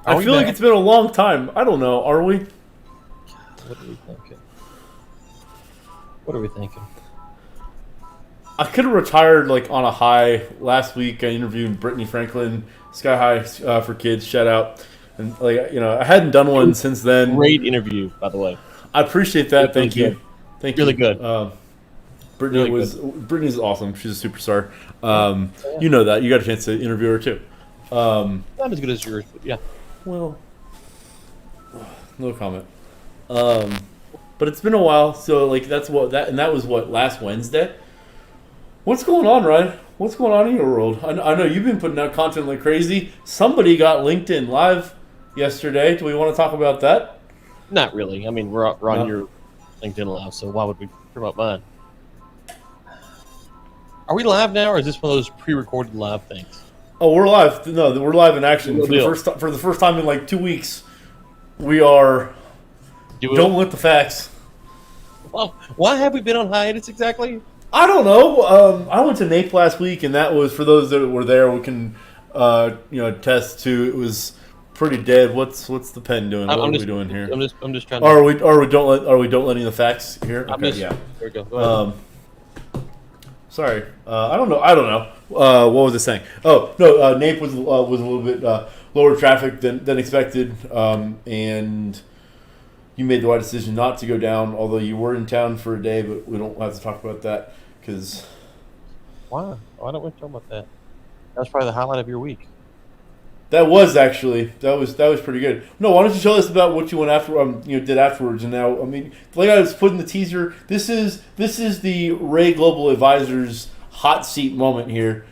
I feel like it's been a long time. I don't know. Are we? What are we thinking? What are we thinking? I could have retired like on a high. Last week I interviewed Brittany Franklin, Sky High for Kids. Shout out. And I hadn't done one since then. Great interview, by the way. I appreciate that. Thank you. Thank you. Really good. Brittany Brittany's awesome. She's a superstar. You know that. You got a chance to interview her too. Not as good as yours, but yeah. Well, no comment. But it's been a while, so like that was last Wednesday. What's going on, Ryan? What's going on in your world? I know you've been putting out content like crazy. Somebody got LinkedIn Live yesterday. Do we want to talk about that? Not really. I mean, we're on your LinkedIn Live, so why would we promote mine? Are we live now, or is this one of those pre-recorded live things? Oh, we're live. No, we're live in action for the first time in like 2 weeks. We are. Don't let the facts. Well, why have we been on hiatus exactly? I don't know. I went to NAPE last week, and that was for those that were there. We can, attest to it was pretty dead. What's the pen doing? What are we doing here? I'm just trying. Are we don't letting the facts here? Okay, yeah. There we go. Go ahead. Sorry. I don't know. What was it saying? Oh no, NAPE was a little bit lower traffic than expected, and you made the right decision not to go down. Although you were in town for a day, but we don't have to talk about that because. Why? Why don't we talk about that? That was probably the highlight of your week. That was pretty good. No, why don't you tell us about what you went after? Did afterwards, and now like I was putting the teaser. This is the Ray Global Advisors hot seat moment here.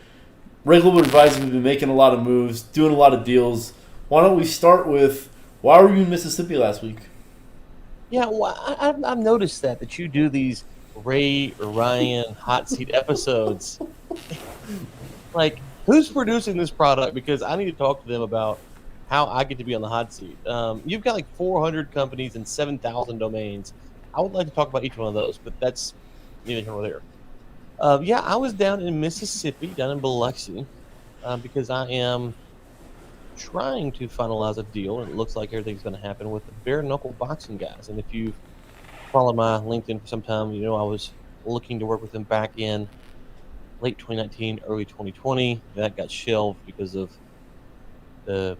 Ray Global Advisors have been making a lot of moves, doing a lot of deals. Why don't we start with why were you in Mississippi last week? Yeah, well, I've noticed that you do these Ray or Ryan hot seat episodes. Like, who's producing this product? Because I need to talk to them about how I get to be on the hot seat. You've got like 400 companies and 7,000 domains. I would like to talk about each one of those, but that's neither here nor there. I was down in Mississippi, down in Biloxi, because I am trying to finalize a deal, and it looks like everything's going to happen with the bare knuckle boxing guys. And if you've followed my LinkedIn for some time, you know I was looking to work with them back in late 2019, early 2020. That got shelved because of the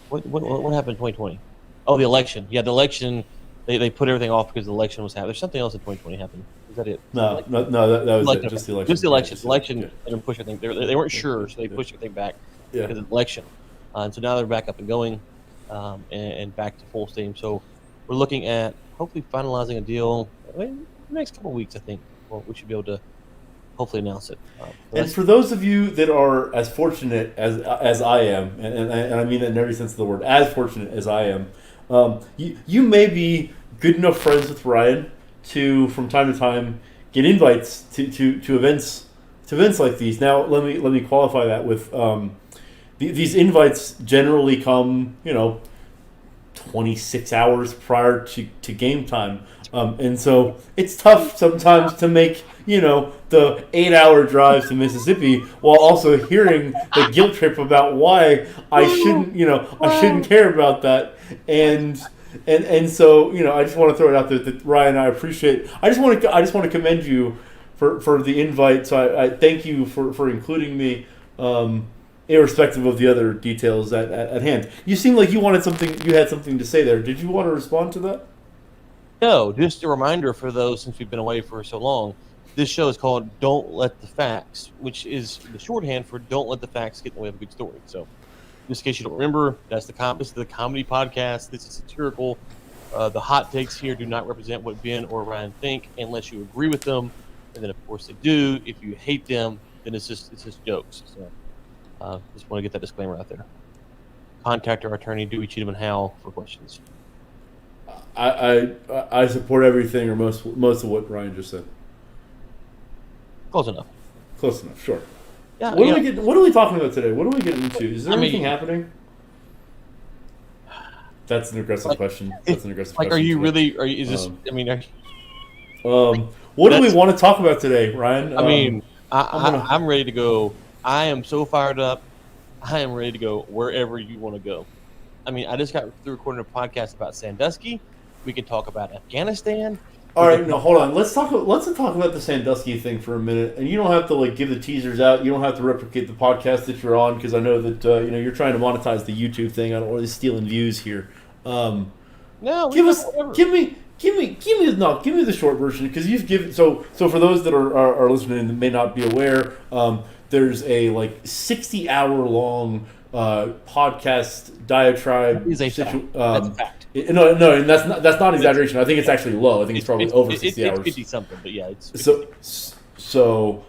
what happened in 2020? Oh, the election. Yeah, the election. They put everything off because the election was happening. There's something else in 2020 happened. Is that it? No, that was it. Just the election. Just the election. The election and push everything. They weren't sure, so they pushed everything back because of the election. And so now they're back up and going, and back to full steam. So we're looking at hopefully finalizing a deal in the next couple of weeks. I think we should be able to hopefully announce it. And for those of you that are as fortunate as I am, and I mean that in every sense of the word, as fortunate as I am, you may be good enough friends with Ryan to, from time to time, get invites to events like these. Now, let me qualify that with these invites generally come 26 hours prior to game time, and so it's tough sometimes to make the 8-hour drive to Mississippi while also hearing the guilt trip about why I shouldn't care about that. And so I just want to throw it out there that Ryan, I appreciate. I just want to commend you for the invite. So I thank you for including me, irrespective of the other details at hand. You seem like you had something to say there. Did you want to respond to that? No, just a reminder for those, since we've been away for so long. This show is called Don't Let the Facts, which is the shorthand for Don't Let the Facts Get in the Way of a Good Story. So, just in case you don't remember, this is the comedy podcast. This is satirical. The hot takes here do not represent what Ben or Ryan think unless you agree with them. And then, of course, they do. If you hate them, then it's just jokes. So, just want to get that disclaimer out there. Contact our attorney, Dewey Cheatham and Howell, for questions. I support everything or most of what Ryan just said. Close enough. Sure. Yeah. What are we talking about today? What are we getting into? Is there anything happening? That's an aggressive question. Are you really? Is this? What do we want to talk about today, Ryan? I'm ready to go. I am so fired up. I am ready to go wherever you want to go. I mean, I just got through recording a podcast about Sandusky. We can talk about Afghanistan. All We right, can no, talk hold about on. Let's talk about the Sandusky thing for a minute. And you don't have to like give the teasers out. You don't have to replicate the podcast that you're on because I know that you're trying to monetize the YouTube thing. I don't want to stealing views here. no. We Give can us, talk whatever. give me the short version because you've given. So for those that are listening that may not be aware, there's a like 60-hour long podcast diatribe. That is a fact. That's a fact. No, and that's not exaggeration. I think it's actually low. I think it's probably over 60 hours. It's 50 something, but yeah, it's 50. So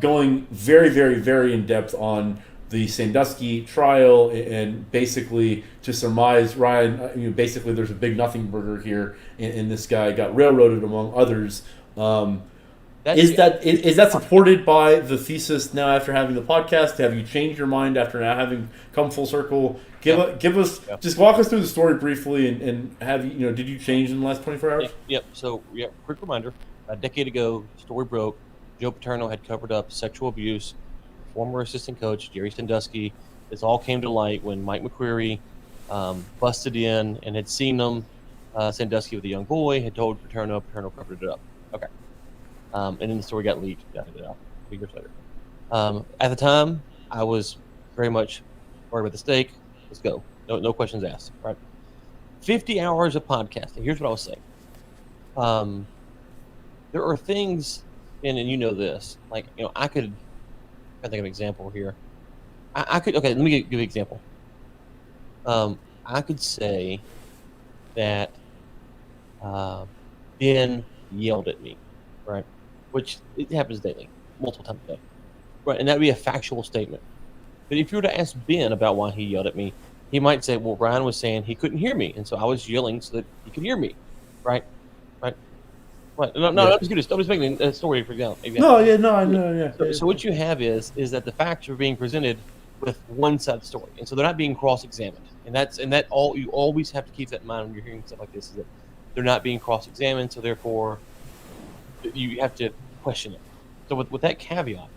going very, very, very in depth on the Sandusky trial and basically to surmise Ryan. Basically, there's a big nothing burger here, and this guy got railroaded among others. Is that supported by the thesis now after having the podcast? Have you changed your mind after now having come full circle? Give us just walk us through the story briefly and have did you change in the last 24 hours? Yep. So quick reminder: a decade ago, story broke. Joe Paterno had covered up sexual abuse. Former assistant coach Jerry Sandusky. This all came to light when Mike McQuarrie busted in and had seen them. Sandusky with a young boy had told Paterno. Paterno covered it up. Okay. And then the story got leaked. Got it out 2 years later. At the time, I was very much worried about the stake. Let's go. No questions asked. Right. 50 hours of podcasting. Here's what I was saying. There are things, and you know this. Like I think of an example here. I could. Okay, let me give you an example. I could say that Ben yelled at me, right? Which it happens daily, multiple times a day, right? And that would be a factual statement. But if you were to ask Ben about why he yelled at me, he might say, "Well, Ryan was saying he couldn't hear me, and so I was yelling so that he could hear me," right? Right? Right? No, Yeah. I'm just making a story for example. So what you have is that the facts are being presented with one side of the story, and so they're not being cross-examined, and that all you always have to keep that in mind when you're hearing stuff like this is that they're not being cross-examined, so therefore you have to question it. So with that caveat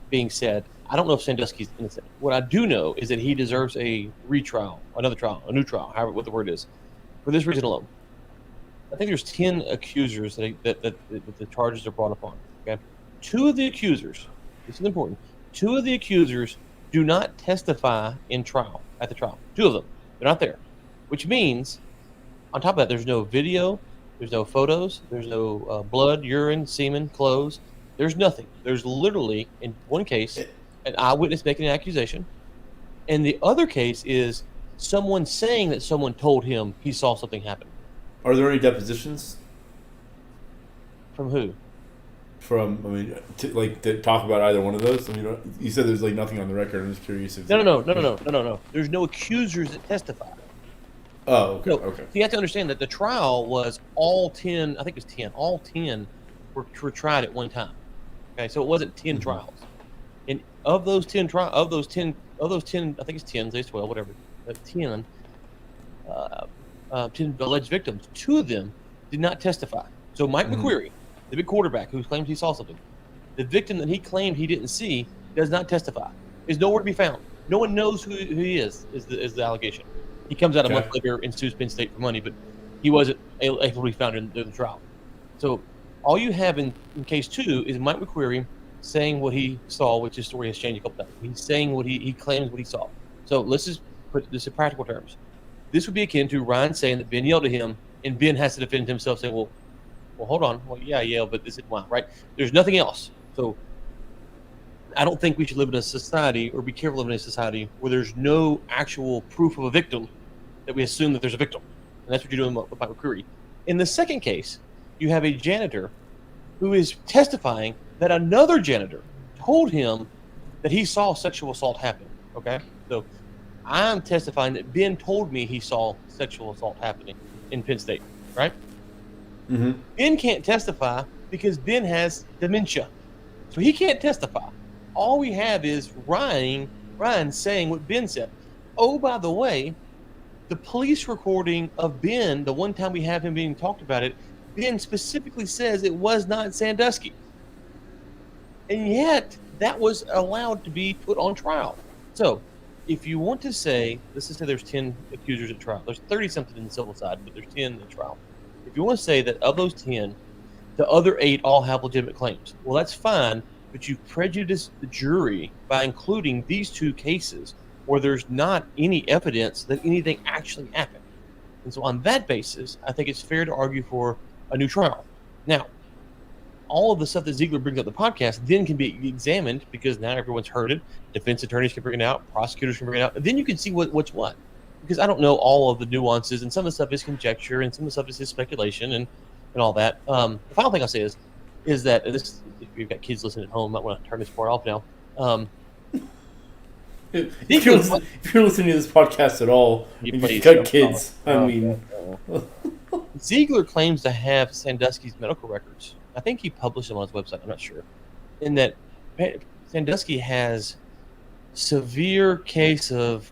being said, I don't know if Sandusky's innocent. What I do know is that he deserves a retrial, another trial, a new trial, however what the word is, for this reason alone. I think there's 10 accusers that the charges are brought upon. Okay, 2 of the accusers. This is important. 2 of the accusers do not testify in trial at the trial. 2 of them, they're not there, which means, on top of that, there's no video, there's no photos, there's no blood, urine, semen, clothes. There's nothing. There's literally, in one case, an eyewitness making an accusation, and the other case is someone saying that someone told him he saw something happen. Are there any depositions From who? to talk about either one of those? I mean, you said there's like nothing on the record. I'm just curious. If No. There's no accusers that testify. Oh, okay. No. Okay. So you have to understand that the trial was all 10. I think it was 10. All 10 were tried at one time. Okay, so it wasn't 10 trials. And of those 10 I think it's 10. Say 12, whatever. 10 alleged victims. 2 of them did not testify. So Mike McQuarrie, the big quarterback who claims he saw something, the victim that he claimed he didn't see does not testify. Is nowhere to be found. No one knows who he is the allegation. He comes out a month later and sues Penn State for money, but he wasn't able to be found in the trial. So all you have in case 2 is Mike McQuarrie saying what he saw, which his story has changed a couple times. He's saying he claims what he saw. So let's just put this in practical terms. This would be akin to Ryan saying that Ben yelled at him, and Ben has to defend himself, saying, well, hold on. Well, yeah, I yelled, but this is why, right? There's nothing else. So I don't think we should live in a society or be careful living in a society where there's no actual proof of a victim that we assume that there's a victim. And that's what you're doing with Mike McQuarrie. In the second case, you have a janitor who is testifying that another janitor told him that he saw sexual assault happen. Okay? So I'm testifying that Ben told me he saw sexual assault happening in Penn State, right? Mm-hmm. Ben can't testify because Ben has dementia. So he can't testify. All we have is Ryan saying what Ben said. Oh, by the way, the police recording of Ben, the one time we have him being talked about it, Ben specifically says it was not Sandusky. And yet, that was allowed to be put on trial. So, if you want to say, let's just say there's 10 accusers at trial. There's 30-something in the civil side, but there's 10 at trial. If you want to say that of those 10, the other 8 all have legitimate claims, well, that's fine, but you've prejudiced the jury by including these 2 cases where there's not any evidence that anything actually happened. And so on that basis, I think it's fair to argue for a new trial. Now, all of the stuff that Ziegler brings up in the podcast then can be examined because now everyone's heard it. Defense attorneys can bring it out. Prosecutors can bring it out. And then you can see what's what. Because I don't know all of the nuances, and some of the stuff is conjecture, and some of the stuff is just speculation and all that. The final thing I'll say is that this, if you've got kids listening at home, I might want to turn this part off now. If you're listening to this podcast at all, if you've got kids, I mean... Ziegler claims to have Sandusky's medical records. I think he published them on his website. I'm not sure. In that Sandusky has severe case of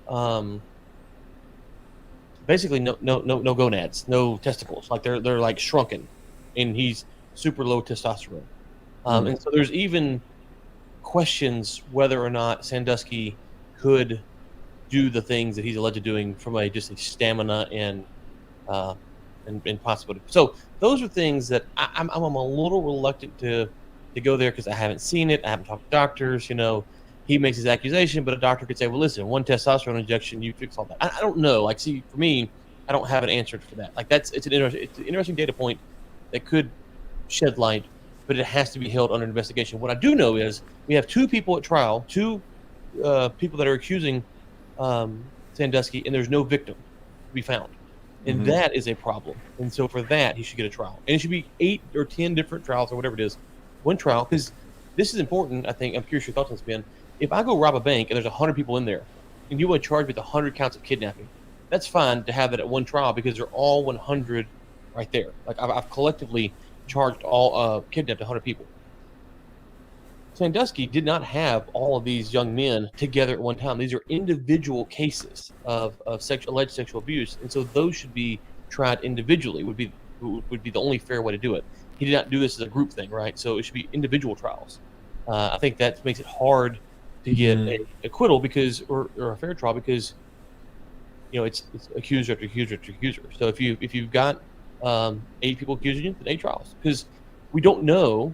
basically no gonads, no testicles. Like they're like shrunken, and he's super low testosterone. And so there's even questions whether or not Sandusky could do the things that he's alleged doing from just a stamina and possibility. So those are things that I'm a little reluctant to go there because I haven't seen it. I haven't talked to doctors. He makes his accusation, but a doctor could say, well, listen, 1 testosterone injection, you fix all that. I don't know. Like, see, for me, I don't have an answer for that. Like, it's an interesting data point that could shed light, but it has to be held under investigation. What I do know is we have 2 people at trial, 2 people that are accusing Sandusky, and there's no victim to be found. And that is a problem. And so for that, he should get a trial. And it should be 8 or 10 different trials or whatever it is. 1 trial, because this is important, I think. I'm curious your thoughts on this, Ben. If I go rob a bank and there's 100 people in there, and you want to charge me with 100 counts of kidnapping, that's fine to have that at 1 trial because they're all 100 right there. Like, I've collectively charged kidnapped 100 people. Sandusky did not have all of these young men together at one time. These are individual cases of alleged sexual abuse, and so those should be tried individually. Would be the only fair way to do it. He did not do this as a group thing, right? So it should be individual trials. I think that makes it hard to get an acquittal or a fair trial because it's accuser after accuser after accuser. So if you've got 8 people accusing you, then 8 trials, because we don't know.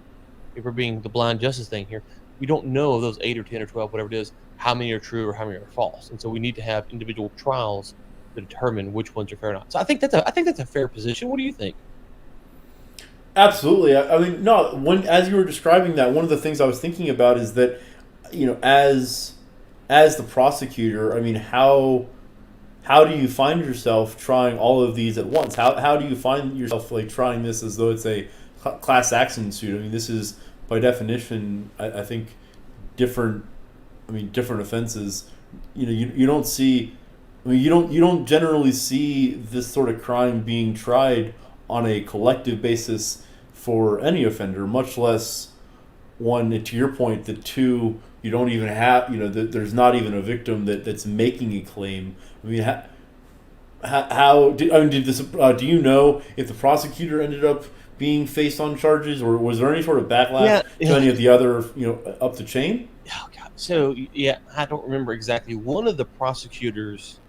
If we're being the blind justice thing here, we don't know those 8 or 10 or 12, whatever it is, how many are true or how many are false. And so we need to have individual trials to determine which ones are fair or not. So I think that's a fair position. What do you think? Absolutely. I mean, no. As you were describing that, one of the things I was thinking about is that, as the prosecutor, I mean, how do you find yourself trying all of these at once? How do you find yourself like trying this as though it's a class action suit? I mean, this is by definition, I think, different offenses. You don't see. I mean, you don't generally see this sort of crime being tried on a collective basis for any offender, much less one. To your point, the 2 you don't even have. There's not even a victim that's making a claim. I mean, do you know if the prosecutor ended up being faced on charges, or was there any sort of backlash to any of the other, up the chain? Oh God! So I don't remember exactly. One of the prosecutors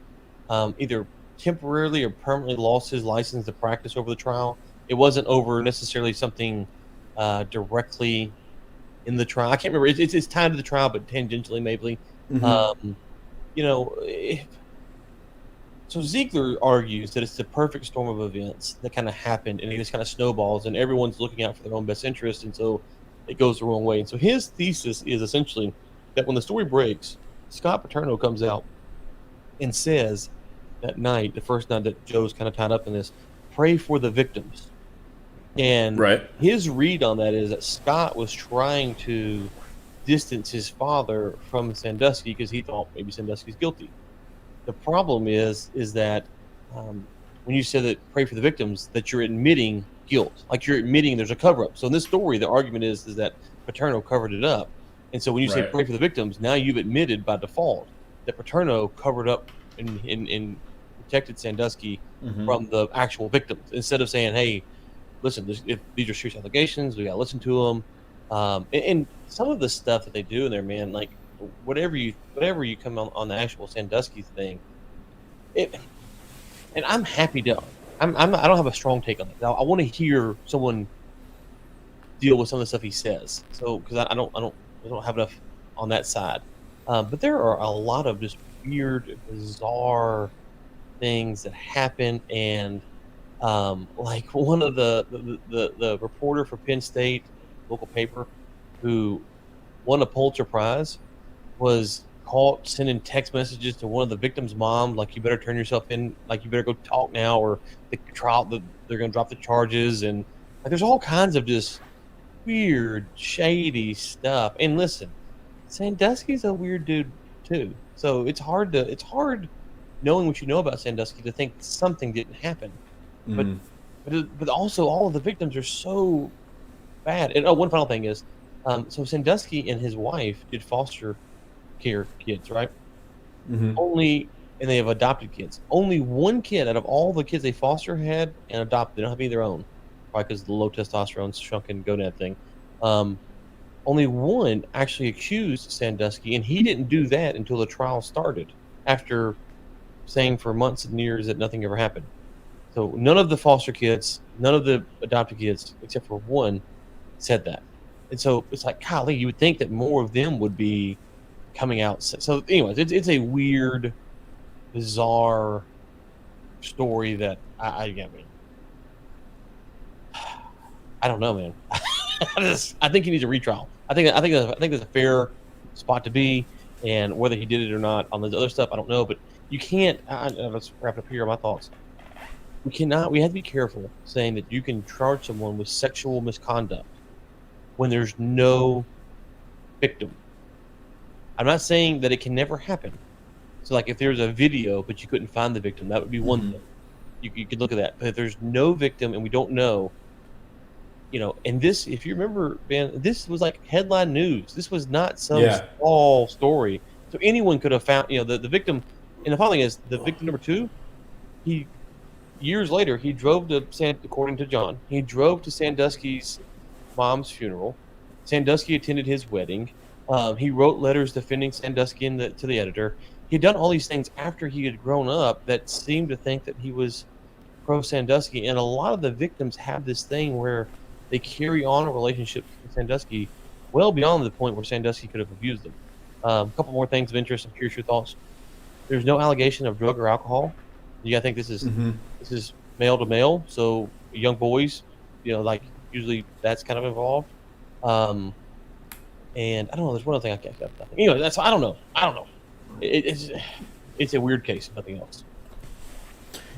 either temporarily or permanently lost his license to practice over the trial. It wasn't over necessarily something directly in the trial. I can't remember. It's tied to the trial, but tangentially maybe. So Ziegler argues that it's the perfect storm of events that kind of happened, and it just kind of snowballs, and everyone's looking out for their own best interest, and so it goes the wrong way. And so his thesis is essentially that when the story breaks, Scott Paterno comes out and says that night, the first night that Joe's kind of tied up in this, pray for the victims. And his read on that is that Scott was trying to distance his father from Sandusky because he thought maybe Sandusky's guilty. The problem is that when you say that pray for the victims, that you're admitting guilt, like you're admitting there's a cover-up. So in this story, the argument is that Paterno covered it up, and so when you say pray for the victims, now you've admitted by default that Paterno covered up and protected Sandusky from the actual victims, instead of saying, "Hey, listen, if these are serious allegations, we got to listen to them." And some of the stuff that they do in there, man, like whatever you come on the actual Sandusky thing, it, and I'm happy to. I don't have a strong take on it. I want to hear someone deal with some of the stuff he says. So because I don't have enough on that side. But there are a lot of just weird, bizarre things that happen, and like one of the reporter for Penn State local paper who won a Pulitzer Prize was caught sending text messages to one of the victims' mom, like you better turn yourself in, like you better go talk now, or they're going to drop the charges, and like there's all kinds of just weird, shady stuff. And listen, Sandusky's a weird dude too, so it's hard knowing what you know about Sandusky to think something didn't happen. But Mm. but also all of the victims are so bad. And one final thing is, so Sandusky and his wife did foster care kids, right? Hmm. Only, and they have adopted kids. Only one kid out of all the kids they foster had and adopted. They don't have any of their own, probably because the low testosterone shrunken gonad thing. Um, Only one actually accused Sandusky, and he didn't do that until the trial started, after saying for months and years that nothing ever happened. So none of the foster kids, none of the adopted kids, except for one, said that. And so it's like, golly, you would think that more of them would be coming out. So anyways, it's a weird, bizarre story that I mean, I don't know, man. I think he needs a retrial. I think there's a fair spot to be, and whether he did it or not on the other stuff, I don't know. But you can't. Let's wrap it up here. My thoughts. We cannot. We have to be careful saying that you can charge someone with sexual misconduct when there's no victim. I'm not saying that it can never happen. So, like, if there's a video but you couldn't find the victim, that would be one Hmm. thing. You could look at that. But if there's no victim and we don't know, and this, if you remember, Ben, this was like headline news. This was not some Yeah. small story. So anyone could have found, the victim. And the funny thing is, the victim number two, he years later, he drove to according to John, he drove to Sandusky's mom's funeral. Sandusky attended his wedding. He wrote letters defending Sandusky to the editor. He'd done all these things after he had grown up that seemed to think that he was pro Sandusky. And a lot of the victims have this thing where they carry on a relationship with Sandusky well beyond the point where Sandusky could have abused them. A couple more things of interest. I'm curious your thoughts. There's no allegation of drug or alcohol. You gotta think Hmm. this is male to male, so young boys, like usually that's kind of involved. Um, and I don't know. There's one other thing I can't. Anyway, that's I don't know. I don't know. It's a weird case, if nothing else.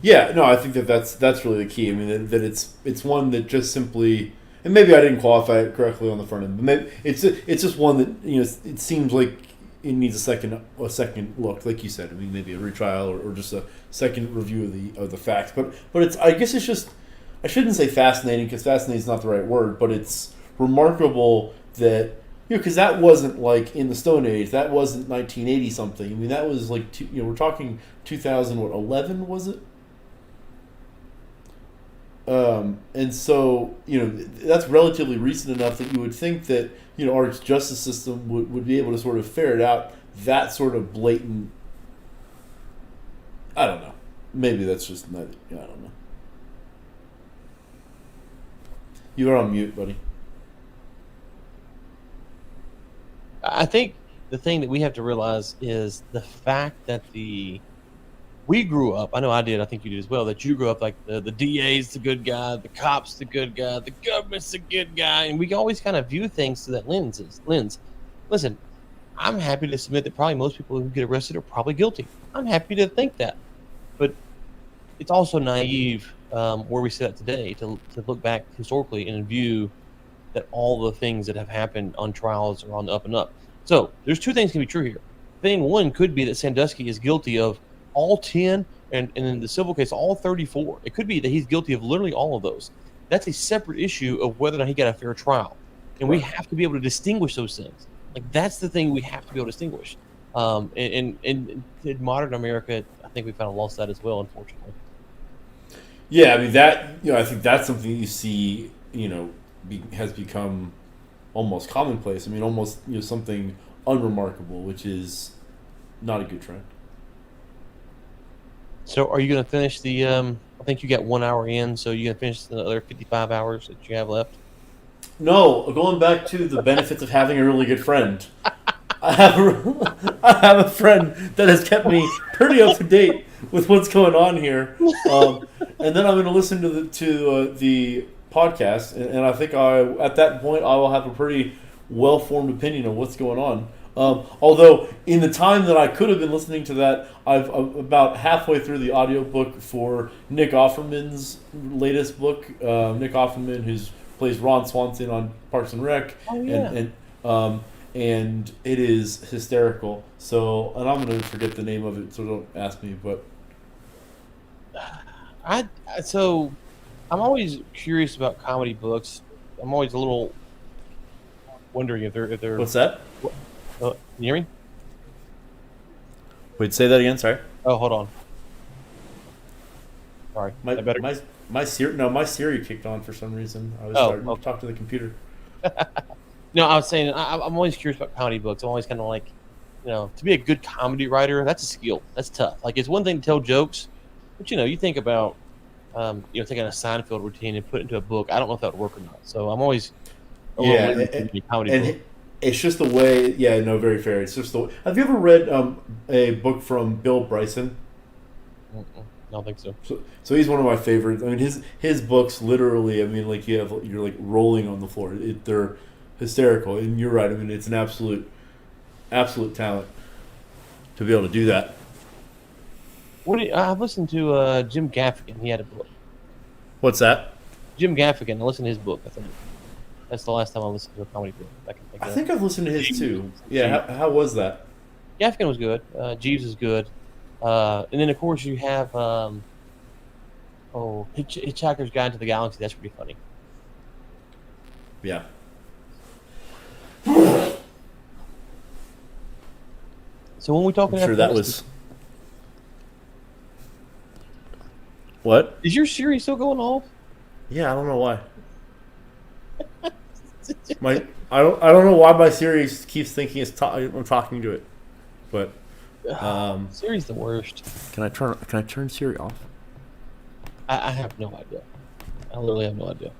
Yeah, no, I think that's really the key. I mean, that it's one that just simply, and maybe I didn't qualify it correctly on the front end, but maybe it's just one that it seems like it needs a second look, like you said. I mean, maybe a retrial or just a second review of the facts. But it's I guess it's just I shouldn't say fascinating because fascinating is not the right word, but it's remarkable that because that wasn't like in the Stone Age, that wasn't 1980 something. I mean, that was like we're talking 2011 was it? And so, that's relatively recent enough that you would think that, our justice system would be able to sort of ferret out that sort of blatant. I don't know. Maybe that's just not. I don't know. You are on mute, buddy. I think the thing that we have to realize is the fact that we grew up. I know I did. I think you did as well. That you grew up like the DA's the good guy, the cops the good guy, the government's the good guy, and we always kind of view things through that lens. Listen, I'm happy to submit that probably most people who get arrested are probably guilty. I'm happy to think that, but it's also naive where we sit at today to look back historically and view that all the things that have happened on trials are on the up and up. So there's two things can be true here. Thing one could be that Sandusky is guilty of all 10, and in the civil case, all 34. It could be that he's guilty of literally all of those. That's a separate issue of whether or not he got a fair trial. And we Right. have to be able to distinguish those things. Like, that's the thing we have to be able to distinguish. In modern America, I think we kind of lost that as well, unfortunately. Yeah, I mean that. I think that's something that you see. Has become almost commonplace. I mean, almost something unremarkable, which is not a good trend. So, are you going to finish the? I think you got 1 hour in, so you're going to finish the other 55 hours that you have left. No, going back to the benefits of having a really good friend. I have a friend that has kept me pretty up to date with what's going on here, and then I'm going to listen to the podcast, and I think at that point I will have a pretty well formed opinion of what's going on. Although in the time that I could have been listening to that, I'm about halfway through the audiobook for Nick Offerman's latest book. Nick Offerman, who plays Ron Swanson on Parks and Rec, Oh yeah. and it is hysterical. So, and I'm going to forget the name of it, so don't ask me. But So I'm always curious about comedy books. I'm always a little wondering if they're. what's that? Can you hear me? Wait, say that again. Sorry. Oh, hold on. Sorry. My I better. my Siri my Siri kicked on for some reason. I was starting to talk to the computer. No, I was saying I'm always curious about comedy books. I'm always kind of like, to be a good comedy writer, that's a skill. That's tough. Like, it's one thing to tell jokes, but you think about, taking a Seinfeld routine and put it into a book. I don't know if that would work or not. So I'm always a little Yeah, leery to be a comedy book. it's just the way. Yeah, no, very fair. It's just the. Have you ever read a book from Bill Bryson? Mm-mm. I don't think so. So he's one of my favorites. I mean, his books literally. I mean, like you're like rolling on the floor. They're hysterical, and you're right. I mean, it's an absolute talent to be able to do that. I've listened to Jim Gaffigan. He had a book. What's that? Jim Gaffigan. I listened to his book. I think that's the last time I listened to a comedy book I can think I of. think I've listened to his too. Yeah, how was that? Gaffigan was good. Jeeves is good. And then, of course, you have Hitchhiker's Guide to the Galaxy. That's pretty funny. Yeah. So when we talking, I'm sure that was. What? Is your Siri still going off? Yeah, I don't know why. I don't know why my Siri keeps thinking I'm talking to it, but Siri's the worst. Can I turn Siri off? I have no idea. I literally have no idea.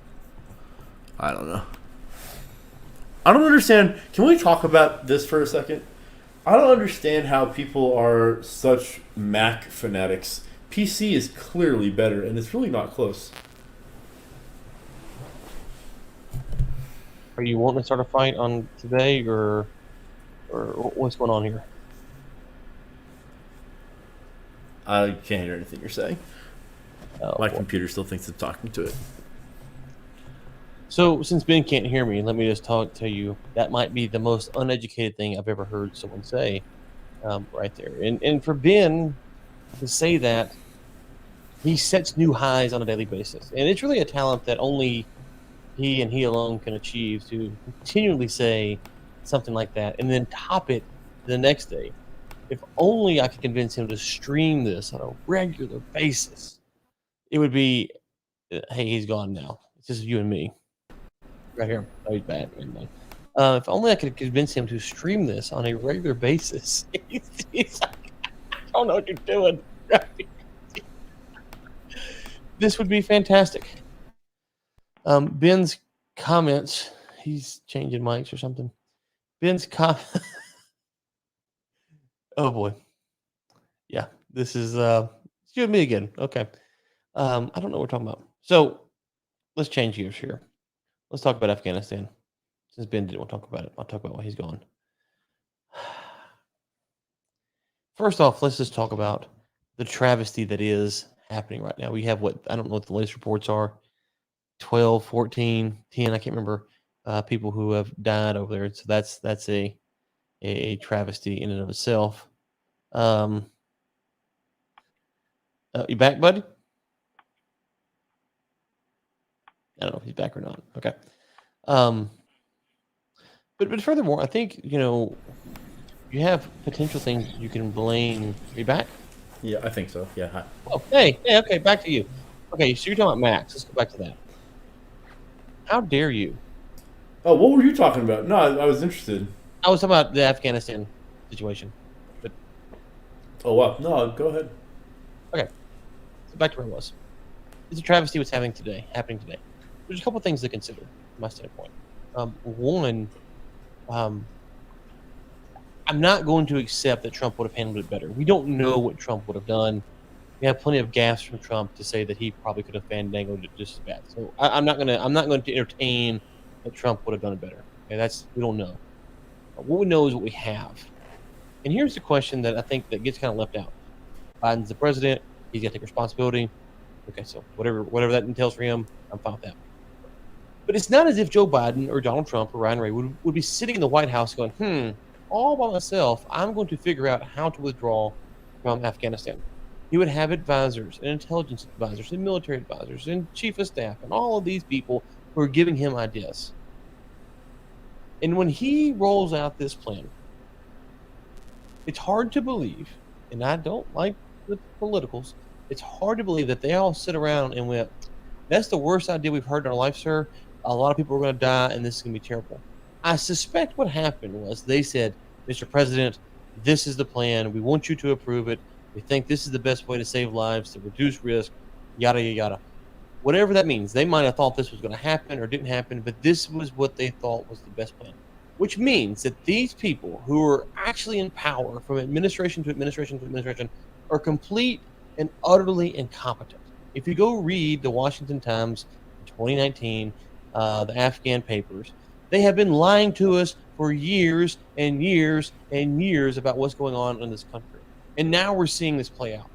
I don't know. I don't understand. Can we talk about this for a second? I don't understand how people are such Mac fanatics. PC is clearly better, and it's really not close. Are you wanting to start a fight on today, or what's going on here? I can't hear anything you're saying. Oh, My boy. computer still thinks I'm talking to it. So since Ben can't hear me, let me just tell you that might be the most uneducated thing I've ever heard someone say, right there. And for Ben to say that, he sets new highs on a daily basis, and it's really a talent that only he and he alone can achieve, to continually say something like that and then top it the next day. If only I could convince him to stream this on a regular basis, it would be, hey, he's gone now. It's just you and me. Right here. Oh, he's bad. If only I could convince him to stream this on a regular basis. He's like, I don't know what you're doing. This would be fantastic. Ben's comments. He's changing mics or something. Ben's Oh boy. Yeah, this is it's you and me again. Okay. I don't know what we're talking about. So let's change gears here. Let's talk about Afghanistan. Since Ben didn't want to talk about it, I'll talk about why he's gone. First off, let's just talk about the travesty that is happening right now. We have I don't know what the latest reports are, 12, 14, 10, I can't remember, people who have died over there. So that's a travesty in and of itself. You back, buddy? I don't know if he's back or not. Okay. But furthermore, I think, you have potential things you can blame. Are you back? Yeah, I think so. Yeah. Hi. Oh, hey, okay, back to you. Okay, so you're talking about Max. Let's go back to that. How dare you Oh, what were you talking about? No, I was interested. I was talking about the Afghanistan situation. But Oh wow, no, go ahead. okay, so back to where I was. It's a travesty what's happening today. There's a couple things to consider, from my standpoint. One, um, I'm not going to accept that Trump would have handled it better. We don't know what Trump would have done. We have plenty of gaffes from Trump to say that he probably could have fandangled it just as bad. So I'm not going to entertain that Trump would have done it better. Okay, we don't know. What we know is what we have. And here's the question that I think that gets kind of left out. Biden's the president. He's got to take responsibility. Okay, so whatever that entails for him, I'm fine with that. But it's not as if Joe Biden or Donald Trump or Ryan Ray would be sitting in the White House going, all by myself, I'm going to figure out how to withdraw from Afghanistan. He would have advisors and intelligence advisors and military advisors and chief of staff and all of these people who are giving him ideas. And when he rolls out this plan, it's hard to believe, and I don't like the politicals, it's hard to believe that they all sit around and went, that's the worst idea we've heard in our life, sir. A lot of people are going to die, and this is going to be terrible. I suspect what happened was they said, Mr. President, this is the plan. We want you to approve it. We think this is the best way to save lives, to reduce risk, yada, yada, yada. Whatever that means. They might have thought this was going to happen or didn't happen, but this was what they thought was the best plan. Which means that these people who are actually in power from administration to administration to administration are complete and utterly incompetent. If you go read the Washington Times in 2019, the Afghan papers, they have been lying to us for years and years and years about what's going on in this country. And now we're seeing this play out.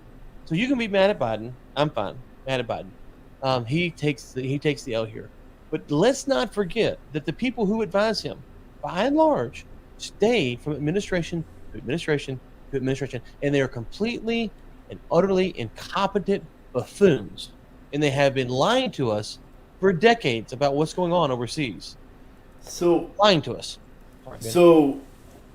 So you can be mad at Biden. I'm fine. Mad at Biden. He takes the L here. But let's not forget that the people who advise him, by and large, stay from administration to administration to administration, and they are completely and utterly incompetent buffoons. And they have been lying to us for decades about what's going on overseas. So Lying to us. Sorry, So,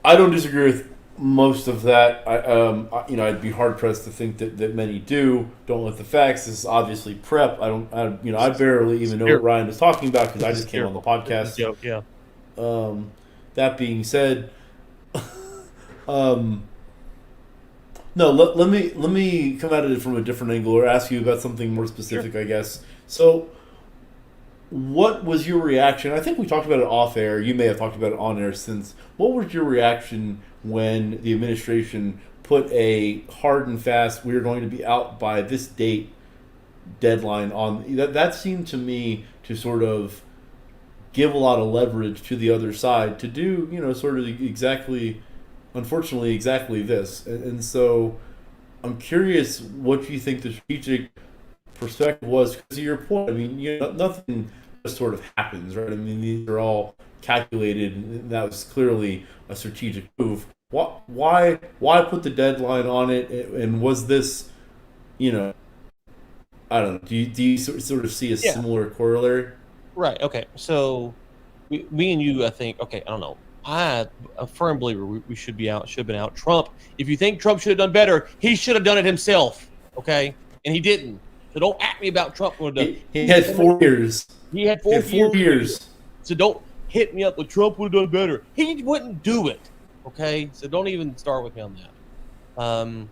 I don't disagree with most of that. I'd be hard pressed to think that many do. Don't let the facts. This is obviously prep. I barely even know what Ryan was talking about because I just came on the podcast. Joke, yeah. That being said, no. Let me come at it from a different angle or ask you about something more specific. Sure. I guess. So, what was your reaction? I think we talked about it off air. You may have talked about it on air since. What was your reaction when the administration put a hard and fast, we're going to be out by this date deadline on that? That seemed to me to sort of give a lot of leverage to the other side to do, sort of unfortunately, exactly this. And so I'm curious what you think the strategic perspective was, because to your point, I mean, nothing just sort of happens, right? I mean, these are all calculated, and that was clearly a strategic move. Why put the deadline on it? And was this, I don't know, do you sort of see a similar corollary? Right. Okay. So, me and you, I think. Okay. I don't know. I'm a firm believer we should have been out. Trump. If you think Trump should have done better, he should have done it himself. Okay, and he didn't. So don't act me about Trump. He had 4 years. He had 4 years. So don't hit me up with Trump would have done better. He wouldn't do it. Okay, so don't even start with me on that. And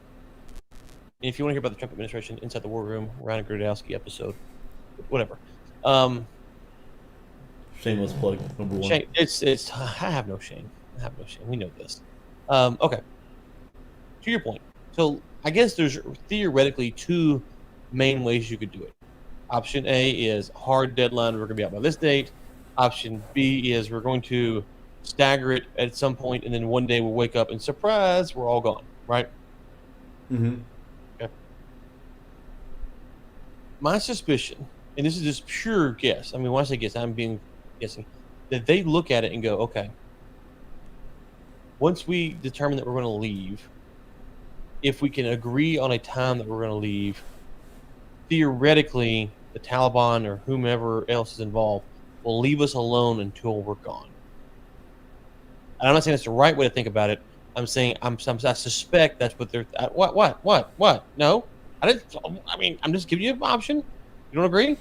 if you want to hear about the Trump administration, Inside the War Room, Ryan Gradowski episode, whatever. Shameless plug, number one. Shame. It's. I have no shame. We know this. Okay. To your point. So I guess there's theoretically 2 main ways you could do it. Option A is hard deadline. We're going to be out by this date. Option B is we're going to stagger it at some point, and then one day we'll wake up and surprise, we're all gone. Right? Mm-hmm. Okay. My suspicion, and this is just pure guess. I mean, when I say guess, I'm guessing that they look at it and go, okay, once we determine that we're going to leave, if we can agree on a time that we're going to leave, theoretically, the Taliban or whomever else is involved will leave us alone until we're gone. And I'm not saying that's the right way to think about it. I'm saying I suspect that's what they're. What? No, I didn't. I mean, I'm just giving you an option. You don't agree?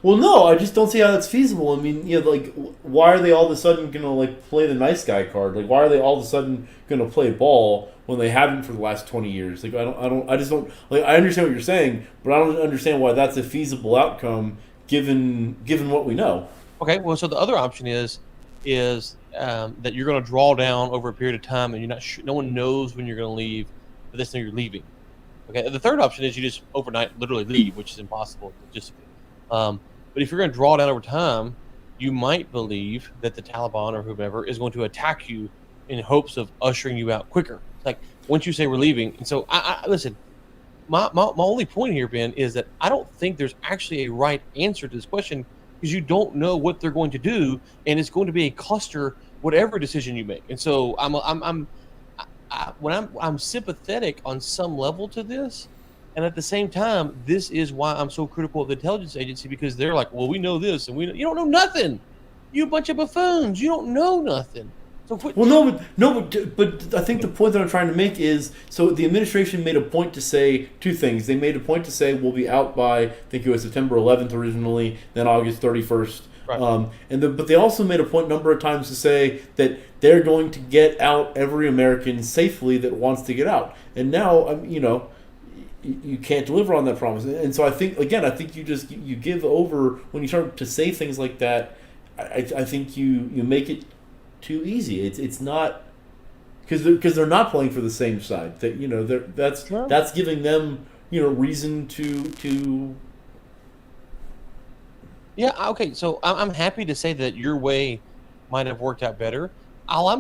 Well, no, I just don't see how that's feasible. I mean, like, why are they all of a sudden gonna like play the nice guy card? Like, why are they all of a sudden gonna play ball when they haven't for the last 20 years? Like, I just don't like. I understand what you're saying, but I don't understand why that's a feasible outcome given what we know. Okay, well, so the other option is that you're going to draw down over a period of time, and you're not no one knows when you're going to leave, but this thing you're leaving. Okay, and the third option is you just overnight literally leave, which is impossible logistically. But if you're going to draw down over time, you might believe that the Taliban or whomever is going to attack you in hopes of ushering you out quicker. It's like once you say we're leaving, and so I listen. My only point here, Ben, is that I don't think there's actually a right answer to this question because you don't know what they're going to do, and it's going to be a cluster whatever decision you make. And so I'm sympathetic on some level to this, and at the same time, this is why I'm so critical of the intelligence agency because they're like, well, we know this, and you don't know nothing. You a bunch of buffoons. You don't know nothing. So quit. Well, but I think the point that I'm trying to make is so the administration made a point to say two things. They made a point to say we'll be out by I think it was September 11th originally, then August 31st. Right. But they also made a point a number of times to say that they're going to get out every American safely that wants to get out. And now, you can't deliver on that promise. And so I think you give over when you start to say things like that. I think you make it too easy. It's not because they're not playing for the same side. That that's giving them reason to. Yeah. Okay. So I'm happy to say that your way might have worked out better. All I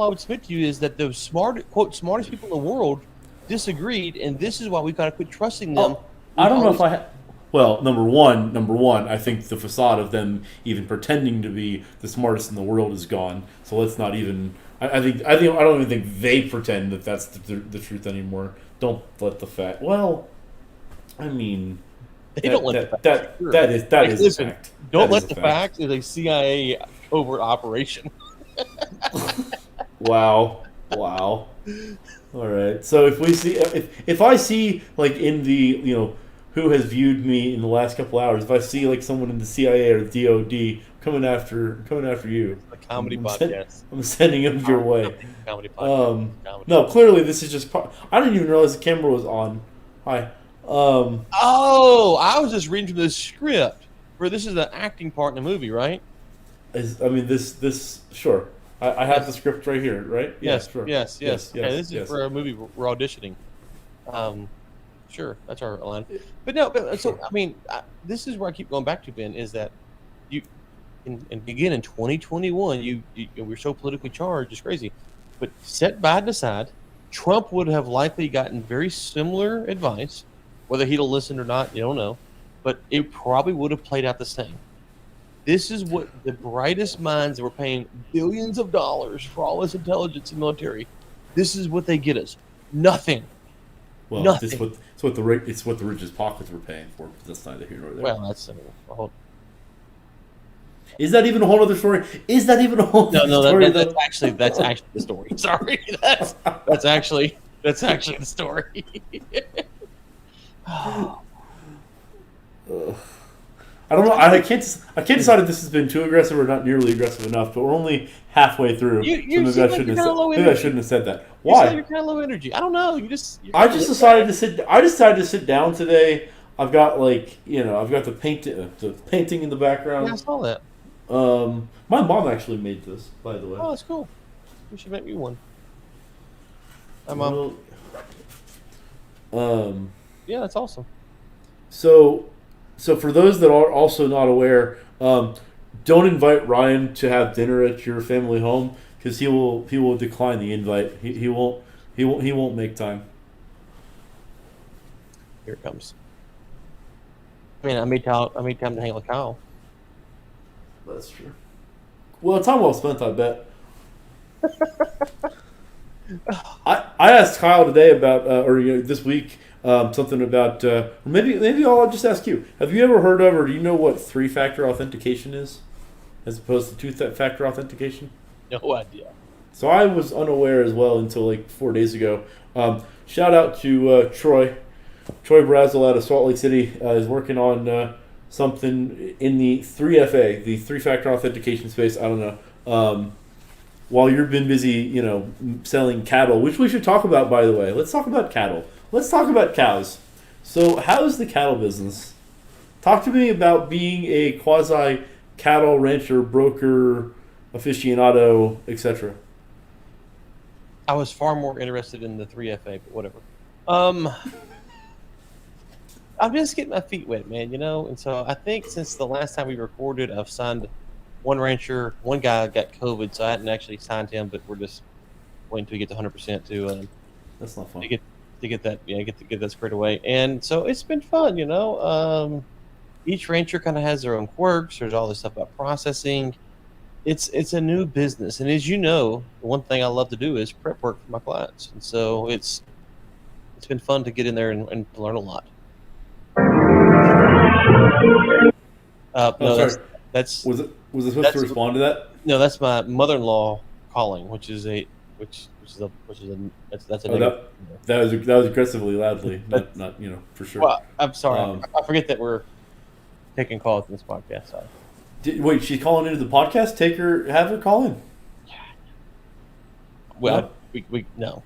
would submit to you is that the smartest people in the world disagreed, and this is why we've got to quit trusting them. I don't know if I. Well, number one, I think the facade of them even pretending to be the smartest in the world is gone. So let's not even. I don't even think they pretend that that's the truth anymore. Don't let the fact. Well, I mean, they don't let that is listen, a fact. Don't let the fact is a CIA covert operation. Wow. All right. So if I see like in the who has viewed me in the last couple hours, if I see like someone in the CIA or the DOD coming after you, a comedy podcast. I'm sending them your way. Comedy podcast. No, clearly this is just. I didn't even realize the camera was on. Hi. I was just reading from the script. Where this is the acting part in the movie, right? This sure. I have the script right here, right? Yes, sure. Yes. Okay, this is for a movie we're auditioning. Sure, that's our line. But no, so I mean, this is where I keep going back to, Ben, is that you, and again in 2021, you we're so politically charged, it's crazy. But set Biden aside, Trump would have likely gotten very similar advice, whether he'd have listened or not, you don't know, but it probably would have played out the same. This is what the brightest minds that were paying billions of dollars for all this intelligence and military. This is what they get us: nothing. Well, nothing. It's what the richest pockets were paying for. But that's neither here nor there. Well, that's a whole. Is that even a whole other story? Is that even a whole? No, story? That's actually the story. Sorry, that's actually the story. I don't know. I can't decide if this has been too aggressive or not nearly aggressive enough. But we're only halfway through. Maybe I shouldn't have said that. Why? You're kind of low energy. I don't know. I decided to sit down today. I've got I've got the painting in the background. Yeah, I saw that. My mom actually made this, by the way. Oh, that's cool. You should make me one. My mom. Yeah, that's awesome. So for those that are also not aware, don't invite Ryan to have dinner at your family home because he will decline the invite. He won't make time. Here it comes. I mean, I made time to hang out with Kyle. That's true. Well, time well spent, I bet. I asked Kyle today about this week. Something about maybe I'll just ask you. Have you ever heard of or do you know what 3-factor authentication is, as opposed to 2-factor authentication? No idea. So I was unaware as well until like 4 days ago. Shout out to Troy Brazel out of Salt Lake City is working on something in the 3FA, the three-factor authentication space. I don't know. While you've been busy, selling cattle, which we should talk about, by the way. Let's talk about cattle. Let's talk about cows. So, how's the cattle business? Talk to me about being a quasi cattle rancher, broker, aficionado, etc. I was far more interested in the 3FA, but whatever. I'm just getting my feet wet, man, And so I think since the last time we recorded, I've signed one rancher. One guy got COVID, so I hadn't actually signed him, but we're just waiting until we get to 100% to That's not fun. to get that get that squared away. And so it's been fun, Each rancher kind of has their own quirks. There's all this stuff about processing. It's a new business, and as you know, the one thing I love to do is prep work for my clients, and so it's been fun to get in there and learn a lot. No, sorry. that's Was it supposed to respond to that? no, that's my mother-in-law calling, which is a that's a negative. That was aggressively loudly, not for sure. Well, I'm sorry, I forget that we're taking calls in this podcast. Sorry. Wait, she's calling into the podcast? Have her call in. Well, we no.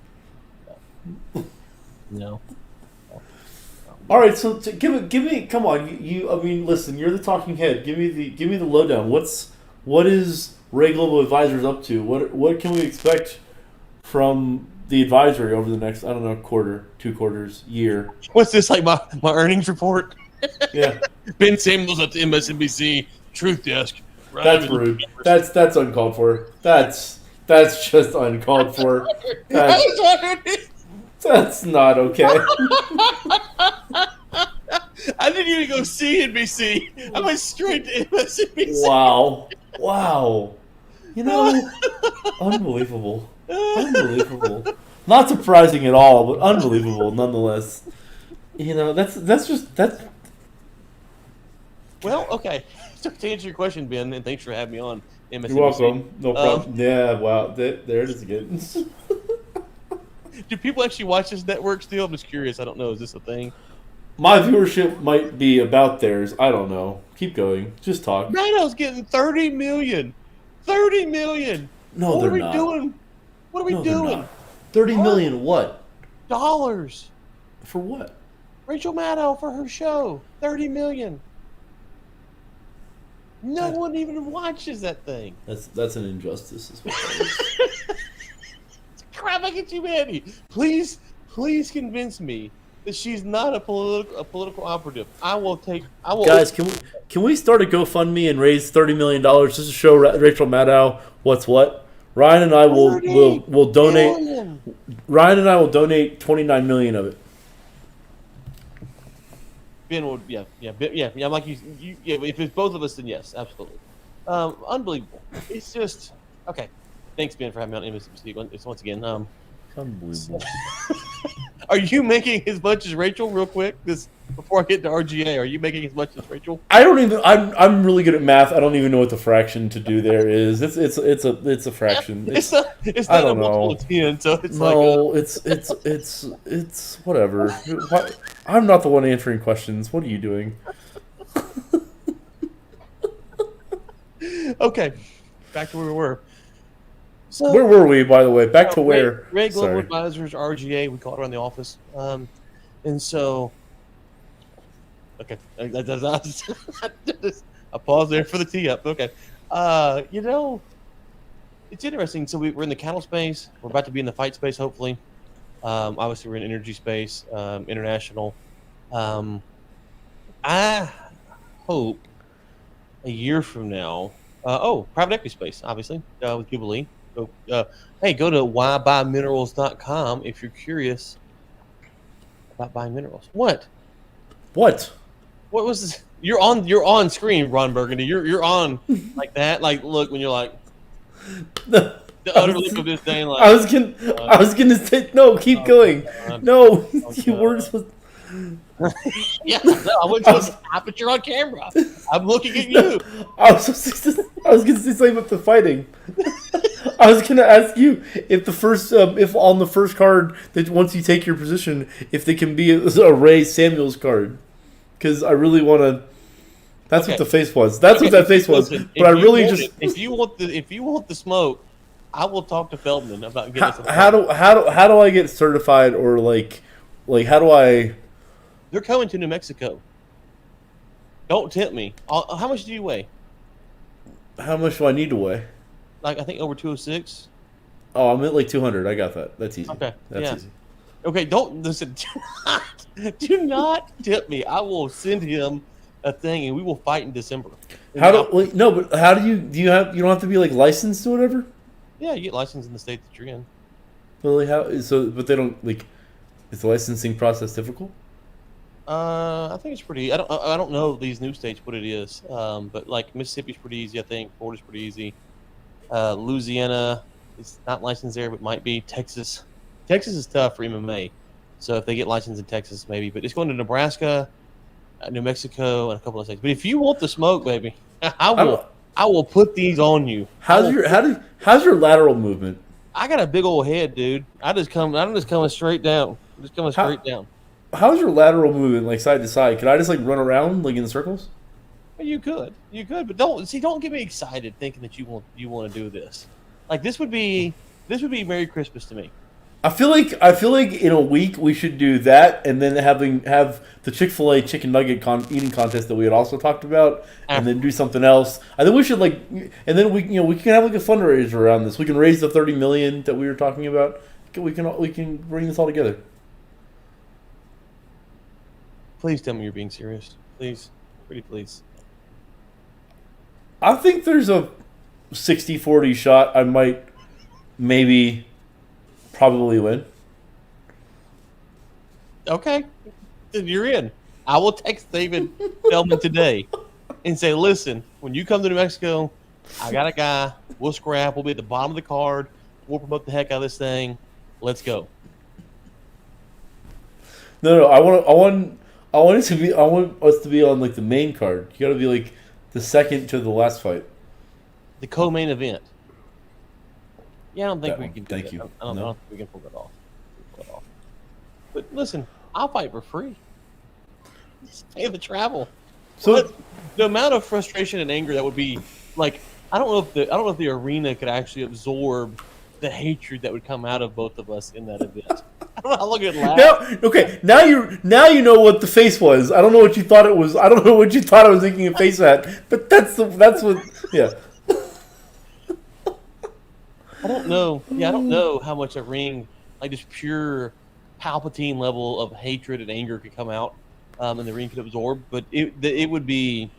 All right, so give me. Come on, you. I mean, listen. You're the talking head. Give me the lowdown. What is Ray Global Advisors up to? What can we expect from the advisory over the next, I don't know, quarter, 2 quarters, year? What's this, like my earnings report? Yeah. Ben Samuels at the MSNBC Truth Desk. That's rude. That's uncalled for. That's just uncalled for. That's not okay. I didn't even go see NBC. I went straight to MSNBC. Wow. Unbelievable. Not surprising at all, but unbelievable nonetheless. That's. Well, okay. So to answer your question, Ben, and thanks for having me on MSNBC. You're welcome. No problem. Yeah, wow. There it is again. Do people actually watch this network still? I'm just curious. I don't know. Is this a thing? My viewership might be about theirs. I don't know. Keep going. Just talk. Rhino's getting 30 million. 30 million. No, they're not. What are we doing? 30 million what? Dollars. For what? Rachel Maddow for her show. 30 million. No one even watches that thing. That's an injustice as well. Crap, I get you, Manny. Please convince me that she's not a political operative. I will. Guys, can we start a GoFundMe and raise $30 million just to show Rachel Maddow what's what? Ryan and I will donate. Million. Ryan and I will donate $29 million of it. Ben will, yeah. I'm like you. If it's both of us, then yes, absolutely. Unbelievable. It's just okay. Thanks, Ben, for having me on MSNBC once again. Unbelievable. Are you making as much as Rachel, real quick? Before I get to RGA, are you making as much as Rachel? I don't even. I'm really good at math. I don't even know what the fraction to do there is. It's a fraction. It's not a multiple of 10, so it's no. It's whatever. I'm not the one answering questions. What are you doing? Okay, back to where we were. So, where were we, by the way? Back to where? Ray Global Advisors, RGA, we call it around the office. And so, okay, I paused there for the tee up. Okay, it's interesting. So we're in the cattle space. We're about to be in the fight space, hopefully. Obviously, we're in energy space, international. I hope a year from now. Private equity space, obviously, with Jubilee. So, hey, go to whybuyminerals.com if you're curious about buying minerals. What? What was this? You're on screen, Ron Burgundy. You're on like that. Like, look, when you're like the utter look of this thing. Like, I was gonna say no. Keep going. No, you were supposed. Yeah, no, I wasn't supposed to stop, but you're on camera. I'm looking at you. I was gonna say something about the fighting. I was gonna ask you if if on the first card that once you take your position, if they can be a Ray Samuels card, because I really want to. That's Okay. what the face was. That's what that face was. Listen, But I if you really want just it- if you want the smoke, I will talk to Feldman about getting us. how do I get certified or like how do I? They're coming to New Mexico. Don't tempt me. How much do you weigh? How much do I need to weigh? Like I think over 206. Oh, I'm at like 200. I got that. That's easy. Okay, That's yeah. easy. Okay, don't listen. Do not tip me. I will send him a thing, and we will fight in December. How do wait, no? But how do you have you don't have to be like licensed or whatever? Yeah, you get licensed in the state that you're in. Really? How so? But they don't like. Is the licensing process difficult? I think it's pretty. I don't know these new states what it is. But like Mississippi's pretty easy. I think Florida's pretty easy. Louisiana is not licensed there, but might be. Texas is tough for MMA. So if they get licensed in Texas, maybe. But it's going to Nebraska, New Mexico, and a couple of states. But if you want the smoke, baby, I will put these on you. How's your lateral movement? I got a big old head, dude. I'm just coming straight down. I'm just coming straight down. How's your lateral movement, like side to side? Can I just like run around like in circles? Well, you could, but don't get me excited thinking that you want to do this. Like this would be Merry Christmas to me. I feel like in a week we should do that, and then have the Chick-fil-A chicken nugget eating contest that we had also talked about, and then do something else. I think we should and then we can have like a fundraiser around this. We can raise the $30 million that we were talking about. We can bring this all together. Please tell me you're being serious. Please, pretty please. I think there's a 60-40 shot. I might probably win. Okay, then you're in. I will text David Feldman today and say, listen, when you come to New Mexico, I got a guy. We'll scrap. We'll be at the bottom of the card. We'll promote the heck out of this thing. Let's go. No, I want us to be on like the main card. You got to be like the second to the last fight. The co-main event. Yeah, I don't think That we one. can do Thank that. you. I don't No. think we can pull that off. But listen, I'll fight for free. Just pay the travel. So The amount of frustration and anger that would be, like, I don't know if the arena could actually absorb the hatred that would come out of both of us in that event. I don't know how long it lasts. now you know what the face was. I don't know what you thought it was. I don't know what you thought I was thinking of face at. But that's what. Yeah. I don't know. Yeah, I don't know how much a ring, like just pure Palpatine level of hatred and anger could come out, and the ring could absorb. But it would be,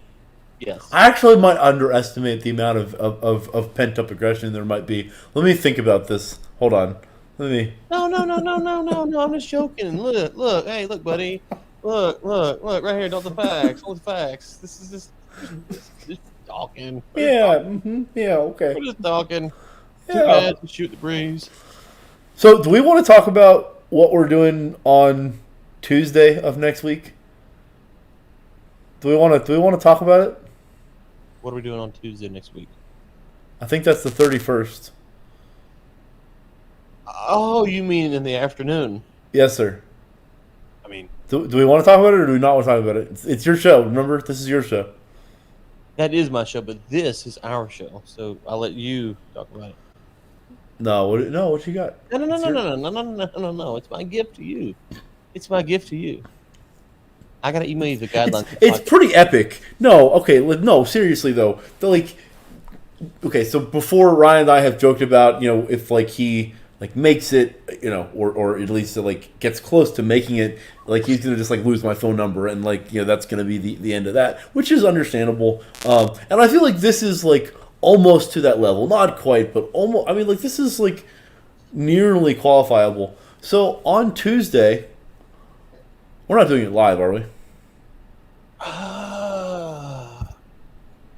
yes. I actually might underestimate the amount of pent up aggression there might be. Let me think about this. Hold on. Let me. No. I'm just joking. Look. Hey, look, buddy. Look. Right here. Don't the facts. All the facts. This is just talking. Yeah. Yeah. Okay. We're just talking. Too Yeah. bad to shoot the breeze. So, do we want to talk about what we're doing on Tuesday of next week? Do we want to talk about it? What are we doing on Tuesday next week? I think that's the 31st. Oh, you mean in the afternoon? Yes, sir. I mean, Do we want to talk about it or do we not want to talk about it? It's your show. Remember, this is your show. that is my show, but this is our show, so I'll let you talk about it. No, what you got? No. It's my gift to you. It's my gift to you. I gotta email you the guidelines. It's pretty epic. No, okay, no, seriously though. Okay, so before Ryan and I have joked about, if like he like makes it, or at least like gets close to making it, like he's gonna just like lose my phone number and like that's gonna be the end of that, which is understandable. And I feel like this is like almost to that level, not quite, but almost. I mean, like this is like nearly qualifiable. So on Tuesday, we're not doing it live, are we?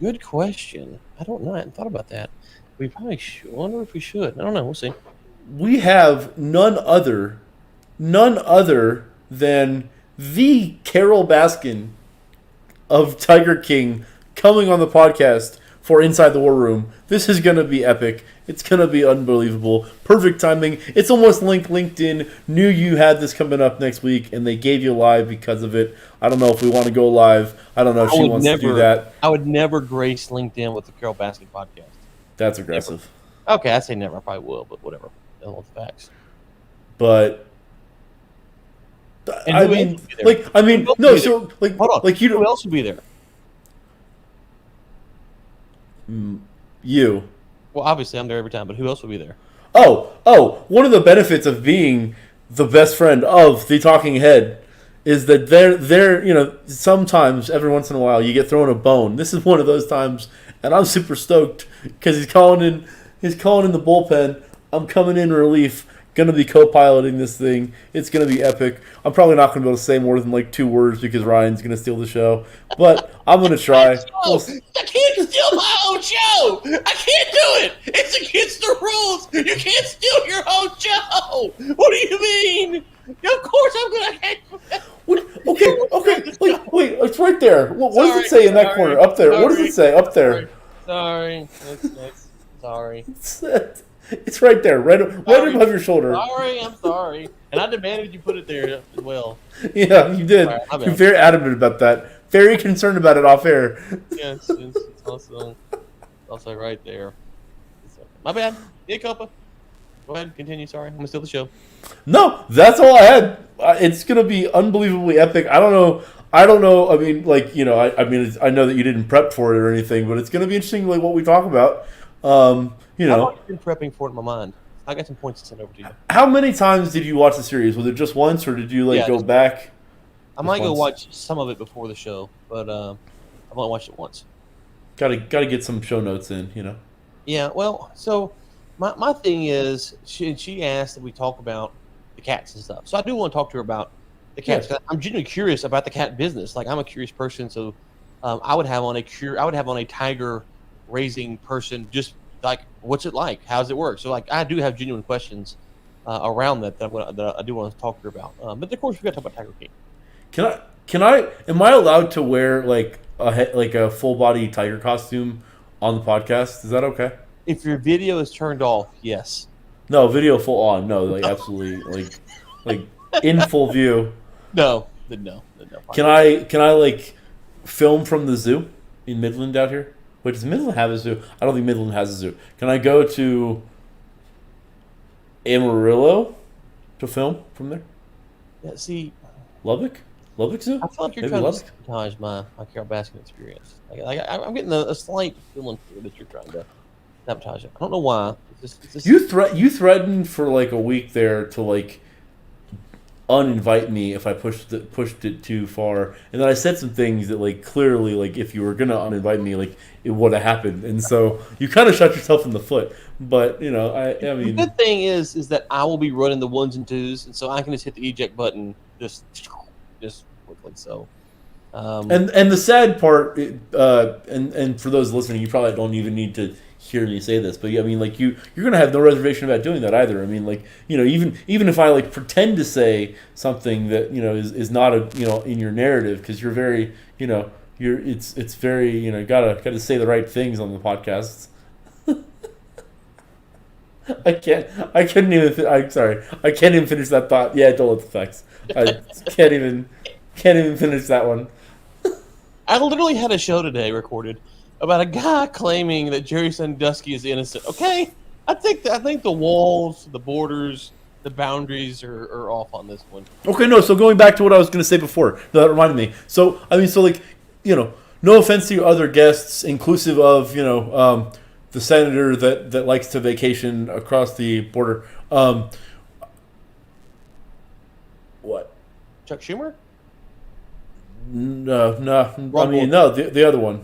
Good question. I don't know. I hadn't thought about that. We probably should. I wonder if we should. I don't know. We'll see. We have none other than the Carol Baskin of Tiger King coming on the podcast for Inside the War Room. This is going to be epic. It's going to be unbelievable. Perfect timing. It's almost like LinkedIn knew you had this coming up next week, and they gave you live because of it. I don't know if we want to go live. I don't know if she wants to do that. I would never grace LinkedIn with the Carol Baskin podcast. That's aggressive. Never. Okay, I say never. I probably will, but whatever. Don't want the facts. But And I mean, no. So, like, hold on. Like, who else would be there? You. Well, obviously, I'm there every time, but who else would be there? Oh! One of the benefits of being the best friend of the Talking Head is that they're you know, sometimes every once in a while you get thrown a bone. This is one of those times, and I'm super stoked because he's calling in the bullpen. I'm coming in relief. Gonna be co-piloting this thing. It's gonna be epic. I'm probably not gonna be able to say more than like 2 words because Ryan's gonna steal the show. But I'm gonna try. I can't steal my own show. I can't do it. It's against the rules. You can't steal your own show. What do you mean? Of course I'm gonna. Okay. Wait. It's right there. What does it say in that corner? Up there. What does it say up there? Sorry. Sorry. It's right there, right above your shoulder. I'm sorry. And I demanded you put it there as well. Yeah, you did. Right, you're very adamant about that. Very concerned about it off air. Yeah, it's also right there. My bad. Yeah, Copa. Go ahead, continue. Sorry, I'm gonna steal the show. No, that's all I had. It's gonna be unbelievably epic. I don't know. I mean, like, you know, I know that you didn't prep for it or anything, but it's gonna be interesting, like, what we talk about. You know, I've been prepping for it in my mind. I got some points to send over to you. How many times did you watch the series? Was it just once, or did you go back? I might go watch some of it before the show, but I've only watched it once. Gotta get some show notes in, you know. Yeah, well, so my thing is, she asked that we talk about the cats and stuff. So I do want to talk to her about the cats. Yeah. I'm genuinely curious about the cat business. Like, I'm a curious person, so I would have on a tiger raising person, just like, what's it like? How does it work? So, like, I do have genuine questions around that I do want to talk to her about. But of course, we got to talk about Tiger King. Am I allowed to wear like a full body tiger costume on the podcast? Is that okay? If your video is turned off, yes. No, video full on. No, like absolutely, like in full view. No. Can I like film from the zoo in Midland out here? Wait, does Midland have a zoo? I don't think Midland has a zoo. Can I go to Amarillo to film from there? Yeah, see, Lubbock Zoo. I feel like you're trying to sabotage my Carol Baskin experience. Like I'm getting a slight feeling that you're trying to sabotage it. I don't know why. It's just... You threatened for like a week there to like uninvite me if I pushed it too far, and then I said some things that like clearly, like, if you were gonna uninvite me, like, it would have happened, and so you kind of shot yourself in the foot. But you know, I mean, the good thing is that I will be running the 1s and 2s, and so I can just hit the eject button just quickly. So, and the sad part, and for those listening, you probably don't even need to hear me say this, but I mean, like, you're gonna have no reservation about doing that either. I mean, like, you know, even if I like pretend to say something that, you know, is not a, you know, in your narrative, because you're very, you know, it's very, you know, gotta say the right things on the podcasts. I can't even finish that thought. Yeah, don't let the facts. I can't even finish that one. I literally had a show today recorded about a guy claiming that Jerry Sandusky is innocent. Okay, I think the walls, the borders, the boundaries are off on this one. Okay, no. So going back to what I was going to say before, that reminded me. So I mean, so like, you know, no offense to your other guests, inclusive of, you know, the senator that likes to vacation across the border. What? Chuck Schumer? No. I mean, no. The other one.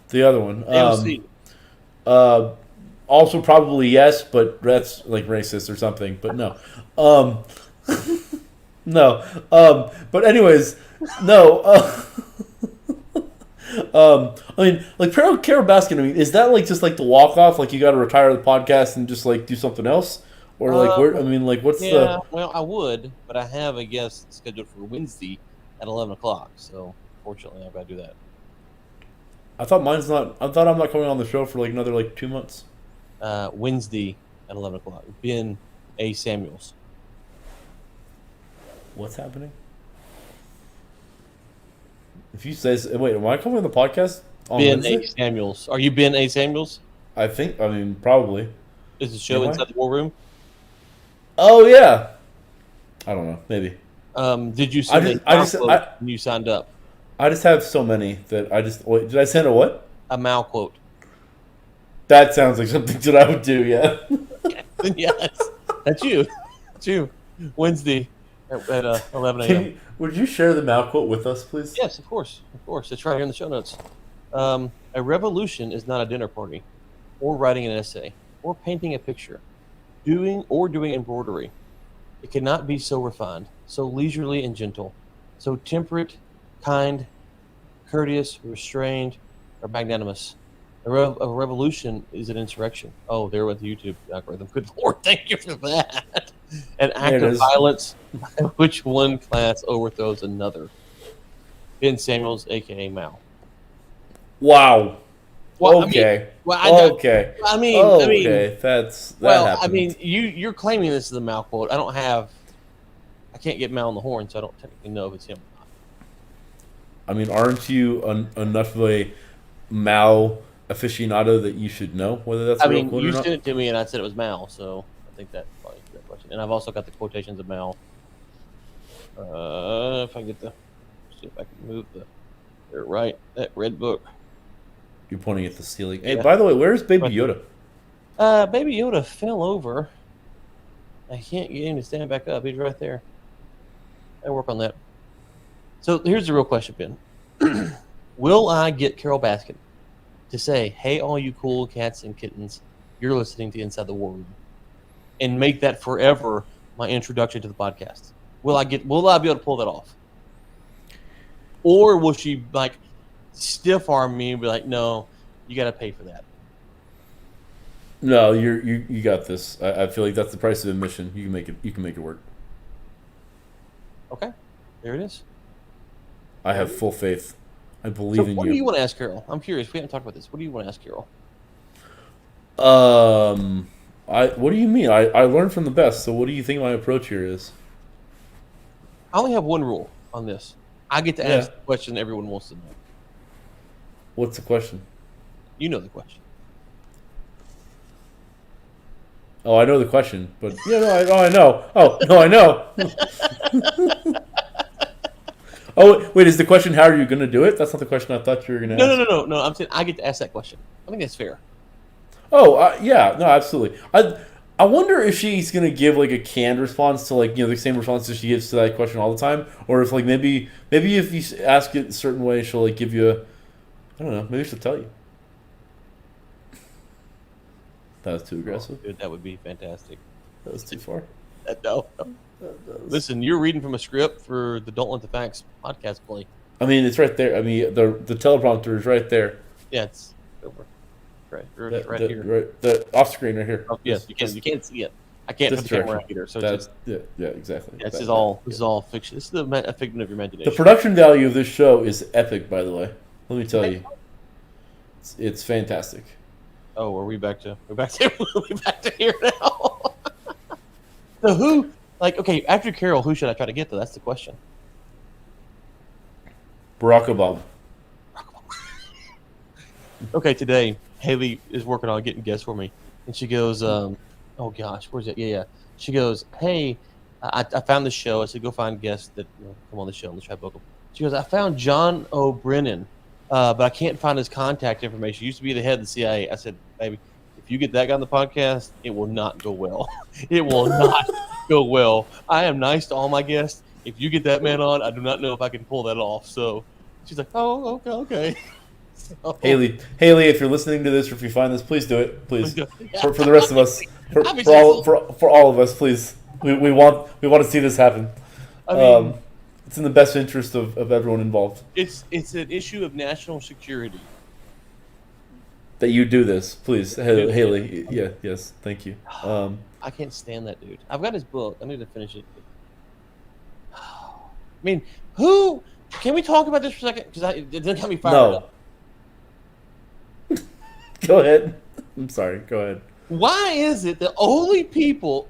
The other one. Also probably yes, but that's like racist or something. But no. No. But anyways, no. I mean, like, Carol Baskin, I mean, is that like just like the walk off? Like, you got to retire the podcast and just like do something else, or like where? I mean, like, what's the? Yeah, well, I would, but I have a guest scheduled for Wednesday at 11 o'clock. So, fortunately, I've got to do that. I thought mine's not. I thought I'm not coming on the show for like another like 2 months. Wednesday at 11 o'clock. Ben A. Samuels. What's happening? If you say, wait, am I coming on the podcast on Ben Wednesday? A. Samuels. Are you Ben A. Samuels? I think. I mean, probably. Is the show Am I? Inside the War Room? Oh yeah. I don't know. Maybe. Did you send when you signed up? I just have so many that I just. Wait, did I send a what? A Mal quote. That sounds like something that I would do. Yeah. Yes, that's you. That's you. Wednesday at 11 a.m. Would you share the Mal quote with us, please? Yes, of course. Of course. It's right here in the show notes. A revolution is not a dinner party, or writing an essay, or painting a picture, doing embroidery. It cannot be so refined, so leisurely and gentle, so temperate, kind, courteous, restrained, or magnanimous. A revolution is an insurrection. Oh, there went the YouTube algorithm. Good Lord, thank you for that. An act of violence by which one class overthrows another. Ben Samuels, a.k.a. Mal. Wow. Well, okay. Okay. I mean, that's that. Well, happened. I mean, you're claiming this is a Mal quote. I can't get Mal on the horn, so I don't technically know if it's him or not. I mean, aren't you enough of a Mal aficionado that you should know whether that's a real quote or not? You sent it to me, and I said it was Mal, so I think that's probably a good question. And I've also got the quotations of Mal. If I get see if I can move they're right, that red book. You're pointing at the ceiling. Hey, by the way, where's Baby Yoda? Baby Yoda fell over. I can't get him to stand back up. He's right there. I'll work on that. So here's the real question, Ben. Will I get Carol Baskin to say, "Hey, all you cool cats and kittens, you're listening to Inside the War Room," and make that forever my introduction to the podcast? Will I be able to pull that off? Or will she like stiff arm me and be like, "No, you got to pay for that"? No, you got this. I feel like that's the price of admission. You can make it. You can make it work. Okay, there it is. I have full faith. I believe in you. What do you want to ask Carol? I'm curious. We haven't talked about this. What do you want to ask Carol? What do you mean? I learned from the best. So what do you think my approach here is? I only have one rule on this. I get to ask the question everyone wants to know. What's the question? You know the question. Oh, I know the question, but yeah, I know. Oh, no, I know. Oh, wait, is the question how are you going to do it? That's not the question I thought you were going to ask. No. I'm saying I get to ask that question. I think that's fair. Oh, yeah, no, absolutely. I wonder if she's going to give like a canned response to like, the same responses she gives to that question all the time, or if like maybe if you ask it a certain way, she'll like give you I don't know, maybe she'll tell you. That was too aggressive. Dude, that would be fantastic. That was too far. No. Listen, you're reading from a script for the Don't Let the Facts podcast play. I mean, it's right there. I mean, the teleprompter is right there. Yeah, it's over. Right here. Right, the off screen right here. Oh, yes, you can't see it. I can't put the camera out here, so that's yeah, exactly. Yeah, this is all fiction. This is a figment of your imagination. The production value of this show is epic, by the way. Let me tell you, it's fantastic. Oh, we're back to here now. So who, like, okay, after Carol, who should I try to get though? That's the question. Barack Obama. Okay, today Haley is working on getting guests for me, and she goes, "Oh gosh, where's it? Yeah." She goes, "Hey, I found this show." I said, "Go find guests that come on the show. Let's try to book them." She goes, "I found John O'Brennan, but I can't find his contact information. He used to be the head of the CIA." I said, "Baby, if you get that guy on the podcast, it will not go well. It will not go well. I am nice to all my guests. If you get that man on, I do not know if I can pull that off." So she's like, "Oh, okay." So, Haley, if you're listening to this or if you find this, please do it. Please. For the rest of us. For all of us, please. We want to see this happen. I mean, it's in the best interest of everyone involved. It's an issue of national security. That you do this, please. Haley. Yeah, yes, thank you. I can't stand that dude. I've got his book. I need to finish it. I mean, can we talk about this for a second? Because it didn't have me fired up. Go ahead. I'm sorry. Go ahead. Why is it the only people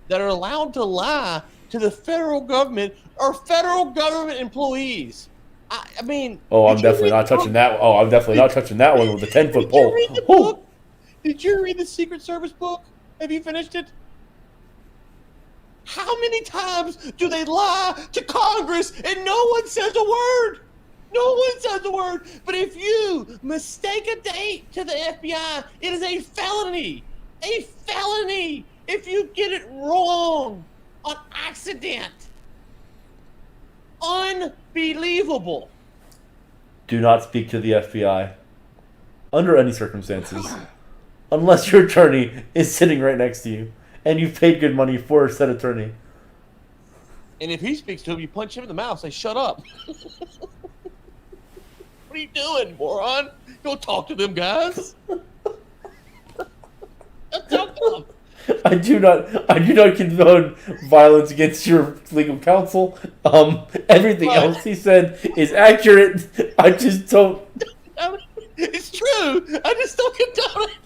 that are allowed to lie to the federal government are federal government employees? I mean, Oh, I'm did you definitely read not the touching book? that. Oh, I'm definitely not touching that one with a 10-foot Did you pole. read the Whew. book? Did you read the Secret Service book? Have you finished it? How many times do they lie to Congress and no one says a word? No one says a word. But if you mistake a date to the FBI, it is a felony. A felony if you get it wrong on accident. Unbelievable. Do not speak to the FBI under any circumstances, unless your attorney is sitting right next to you and you've paid good money for said attorney. And if he speaks to him, you punch him in the mouth. Say, "Shut up." What are you doing, moron? Go talk to them guys. Go talk to them. I do not condone violence against your legal counsel. Everything Right. else he said is accurate. I just don't. It's true. I just don't condone it.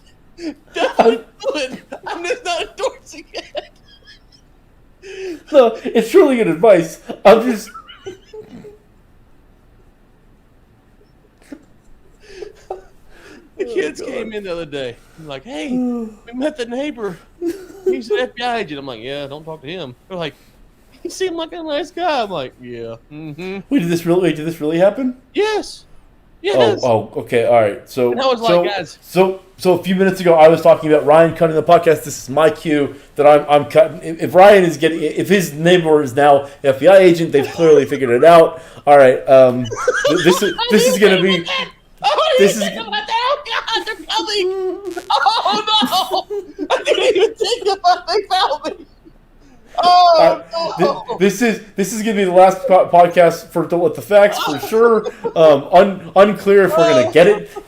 Definitely do it. I'm just not endorsing it. No, it's truly good advice. I'm just. The kids came in the other day. I'm like, "Hey, we met the neighbor. He's an FBI agent." I'm like, "Yeah, don't talk to him." They're like, "He seemed like a nice guy." I'm like, "Yeah, Wait, did this really happen? yes, yes." Okay, all right. So, And I was like, guys. So a few minutes ago, I was talking about Ryan cutting the podcast. This is my cue that I'm cutting. If Ryan is getting, if his neighbor is now FBI agent, they've clearly figured it out. All right. This is gonna be. This is. Oh God, they're coming! Oh no! I didn't even think about they found me. Oh no! This is gonna be the last podcast for With the Facts for sure. Unclear if we're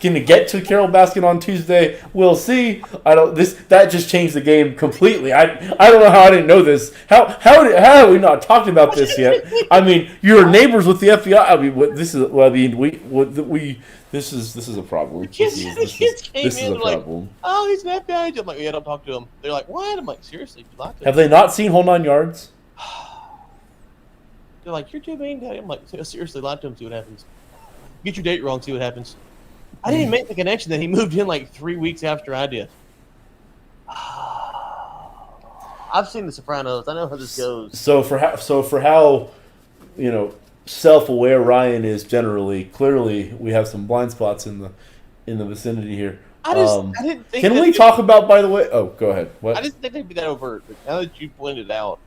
gonna get to Carol Baskin on Tuesday. We'll see. That just changed the game completely. I don't know how I didn't know this. How have we not talked about this yet? I mean, you're neighbors with the FBI. I mean, this is a problem. Kids came This is in a like, problem. "Oh, he's an FBI agent." I'm like, "Yeah, don't talk to him." They're like, "What?" I'm like, "Seriously, you lied to Have him." they not seen Whole Nine Yards? They're like, "You're too mean, Daddy." I'm like, "Seriously, lie to him. See what happens. Get your date wrong. See what happens." I didn't make the connection that he moved in like 3 weeks after I did. I've seen The Sopranos. I know how this goes. So for how self-aware Ryan is generally, clearly we have some blind spots in the vicinity here. I didn't think. Can that we talk about, by the way? Oh, go ahead. What? I didn't think they'd be that overt. But now that you pointed it out,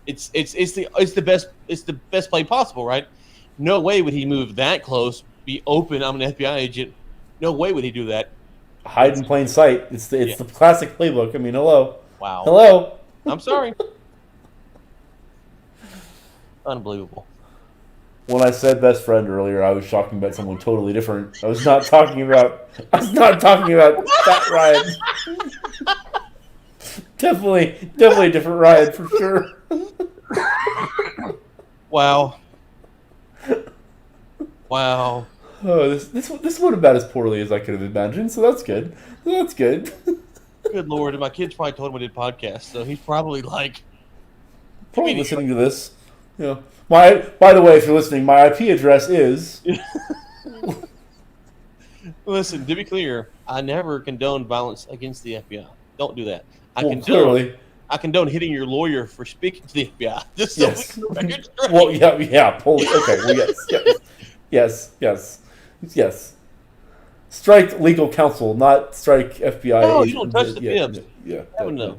it's the best play possible, right? No way would he move that close, be open. I'm an FBI agent. No way would he do that. Hide in plain sight. It's the classic playbook. I mean, hello. Wow. Hello. I'm sorry. Unbelievable. When I said best friend earlier, I was talking about someone totally different. I was not talking about that Ryan. Definitely a different Ryan for sure. Wow. Wow. Oh, this went about as poorly as I could have imagined, so that's good. That's good. Good Lord. And my kids probably told him we did podcasts, so he's probably like, Probably listening to this. Yeah. By the way, if you're listening, my IP address is. listen, to be clear, I never condone violence against the FBI. Don't do that. Clearly. I condone hitting your lawyer for speaking to the FBI. Just so Yes. we can record straight. Well, yeah. Okay. Well, yes. Strike legal counsel, not strike FBI. No, you agent. don't touch the Yeah, fibs. Yeah.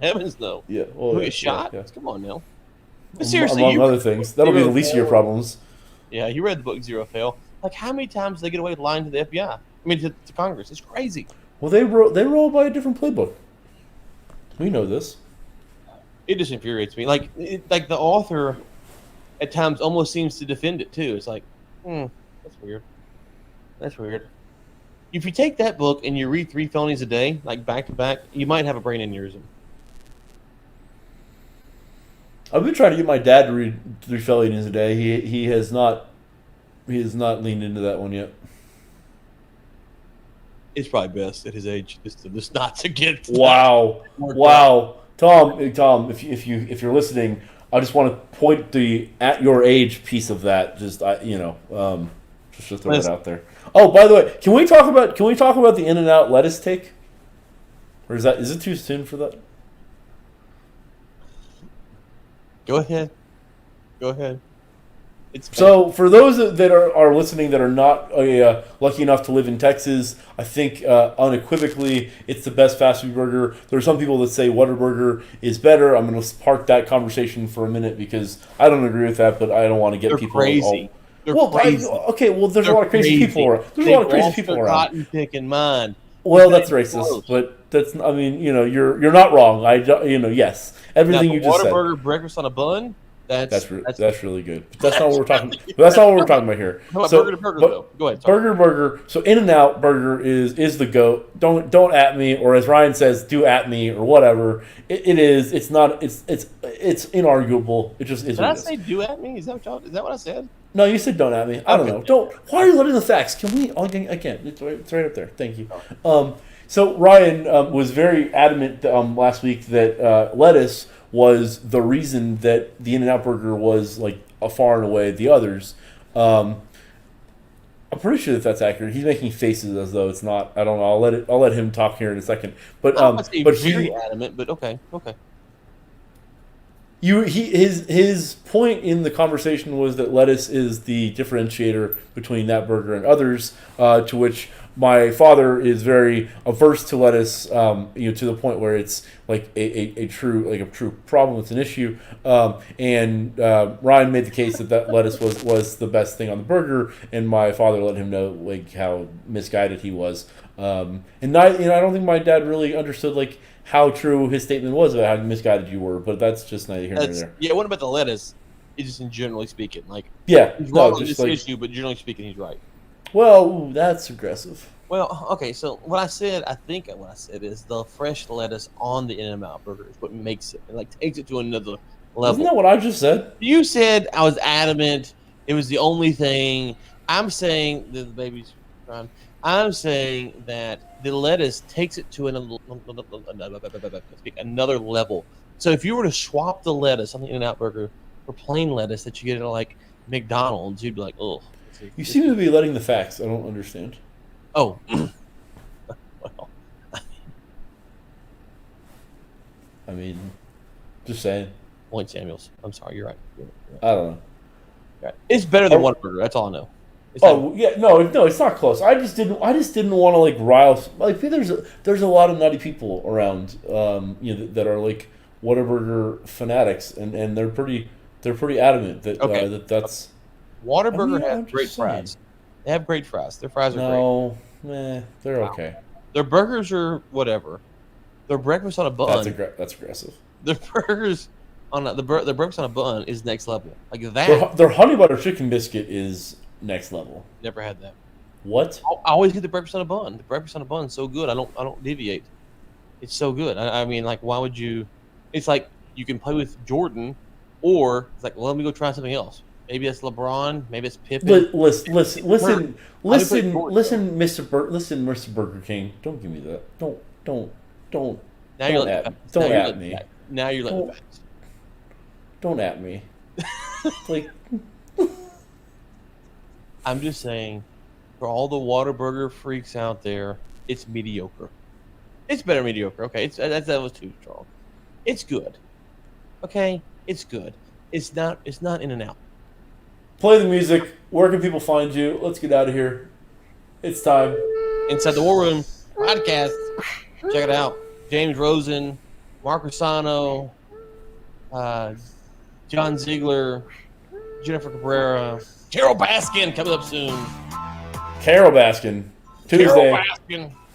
Heavens no. Yeah. Well, Who yeah, get shot? yeah. Come on now. But seriously, among you other things, that'll be the least of your problems. Yeah, you read the book Zero Fail. Like, how many times do they get away with lying to the FBI? I mean, to Congress. It's crazy. Well, they roll by a different playbook. We know this. It just infuriates me. Like the author, at times, almost seems to defend it too. It's like, that's weird. That's weird. If you take that book and you read 3 felonies a day, like back to back, you might have a brain aneurysm. I've been trying to get my dad to read 3 felonies a day. He has not leaned into that one yet. it's probably best at his age just not to get Wow, worked wow, Tom, if you're listening, I just want to point the at your age piece of that. Just just to throw it out there. Oh, by the way, can we talk about the In-N-Out lettuce take? Or is it too soon for that? Go ahead. So, for those that are listening that are not lucky enough to live in Texas, I think unequivocally it's the best fast food burger. There are some people that say Whataburger is better. I'm going to park that conversation for a minute because I don't agree with that, but I don't want to get They're people crazy. They're crazy. There's a lot of crazy people around. There's a lot of crazy people around. Cotton picking mine. Well, that's racist, but that's. I mean, you're not wrong. Yes, everything you just said. Whataburger breakfast on a bun. That's really good. But that's not what we're talking. But that's not what we're talking about here. No, burger to burger though. Go ahead. Sorry. Burger. So In-N-Out Burger is the GOAT. Don't at me, or as Ryan says, do at me or whatever. It is. It's not. It's inarguable. It just is. Did I say do at me? Is that what I said? No, you said don't at me. I don't know. Don't. Why are you letting the facts? Can we again? It's right up there. Thank you. So Ryan was very adamant last week that lettuce was the reason that the In-N-Out Burger was like a far and away the others. I'm pretty sure that's accurate. He's making faces as though it's not. I don't know. I'll let him talk here in a second. But very adamant. But okay. His point in the conversation was that lettuce is the differentiator between that burger and others, to which my father is very averse to lettuce, to the point where it's like a true problem. It's an issue. And Ryan made the case that lettuce was the best thing on the burger, and my father let him know like how misguided he was. I don't think my dad really understood like how true his statement was about how misguided you were, but that's just neither here nor there. Yeah, what about the lettuce? It's just in generally speaking, like he's wrong on this issue, but generally speaking, he's right. Well, that's aggressive. Well, okay, so I think what I said is the fresh lettuce on the In-N-Out Burger is what makes it, takes it to another level. Isn't that what I just said? You said I was adamant. It was the only thing. I'm saying that the baby's crying. I'm saying that the lettuce takes it to another level. So if you were to swap the lettuce on the In-N-Out Burger for plain lettuce that you get at like McDonald's, you'd be like, oh. You seem to be letting the facts. I don't understand. Oh. Well. I mean, just saying. Point Samuels. I'm sorry, you're right. I don't know. Right. It's better than Whataburger. That's all I know. No, it's not close. I just didn't want to like rile. Like, there's a lot of nutty people around, that are like Whataburger fanatics, and they're pretty adamant that that's. Whataburger has great fries. They have great fries. Their fries are great. They're okay. Their burgers are whatever. Their breakfast on a bun. That's aggressive. Their burgers on the breakfast on a bun is next level. Like that. Their honey butter chicken biscuit is next level. Never had that. What? I always get the breakfast on a bun. The breakfast on a bun is so good. I don't deviate. It's so good. I mean, like, why would you? It's like you can play with Jordan, or it's like, well, let me go try something else. Maybe it's LeBron. Maybe it's Pippen. Listen, Mr. Burger King. Don't give me that. Don't. Now you're don't at me. Now you're letting the facts. Don't at me. Like, I'm just saying, for all the Whataburger freaks out there, it's mediocre. It's better than mediocre. Okay, that was too strong. It's good. Okay, it's good. It's not In-N-Out. Play the music. Where can people find you? Let's get out of here. It's time. Inside the War Room podcast. Check it out. James Rosen, Mark Rossano, John Ziegler, Jennifer Cabrera, Carol Baskin coming up soon. Carol Baskin. Tuesday.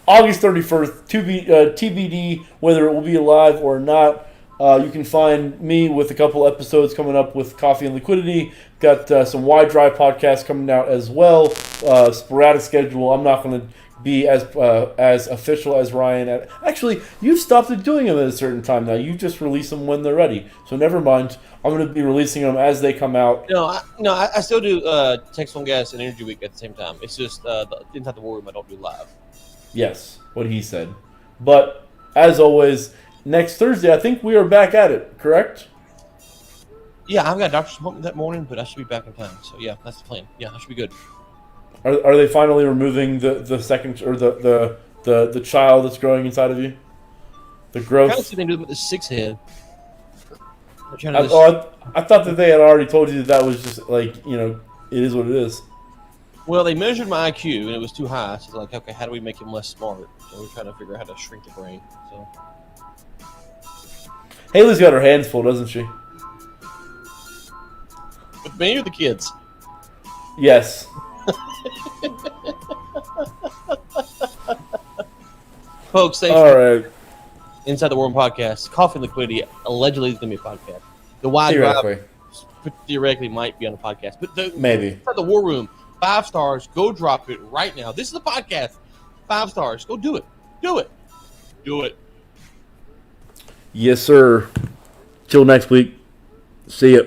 August 31st. TBD whether it will be live or not. You can find me with a couple episodes coming up with Coffee and Liquidity. Got some Wide Drive podcasts coming out as well. Sporadic schedule. I'm not going to be as official as Ryan. Actually, you've stopped doing them at a certain time now. You just release them when they're ready. So never mind. I'm going to be releasing them as they come out. I still do Text One Gas and Energy Week at the same time. It's just Inside the War Room I don't do live. Yes, what he said. But as always, next Thursday, I think we are back at it. Correct? Yeah, I've got a doctor's appointment that morning, but I should be back in time. So yeah, that's the plan. Yeah, I should be good. Are they finally removing the second or the child that's growing inside of you? The growth. I kind of see they do it with the 6 head. They're trying to I thought that they had already told you that was just like it is what it is. well, they measured my IQ and it was too high. So it's like, okay, how do we make him less smart? So we're trying to figure out how to shrink the brain. So Haley's got her hands full, doesn't she? with me or the kids? Yes. Folks, thanks All for right. Inside the Worm podcast. Coffee Liquidity allegedly is going to be a podcast. The Wide Drive theoretically might be on a podcast. But Maybe. Inside the War Room, 5 stars. Go drop it right now. This is a podcast. 5 stars. Go do it. Do it. Do it. Yes, sir. Till next week. See ya.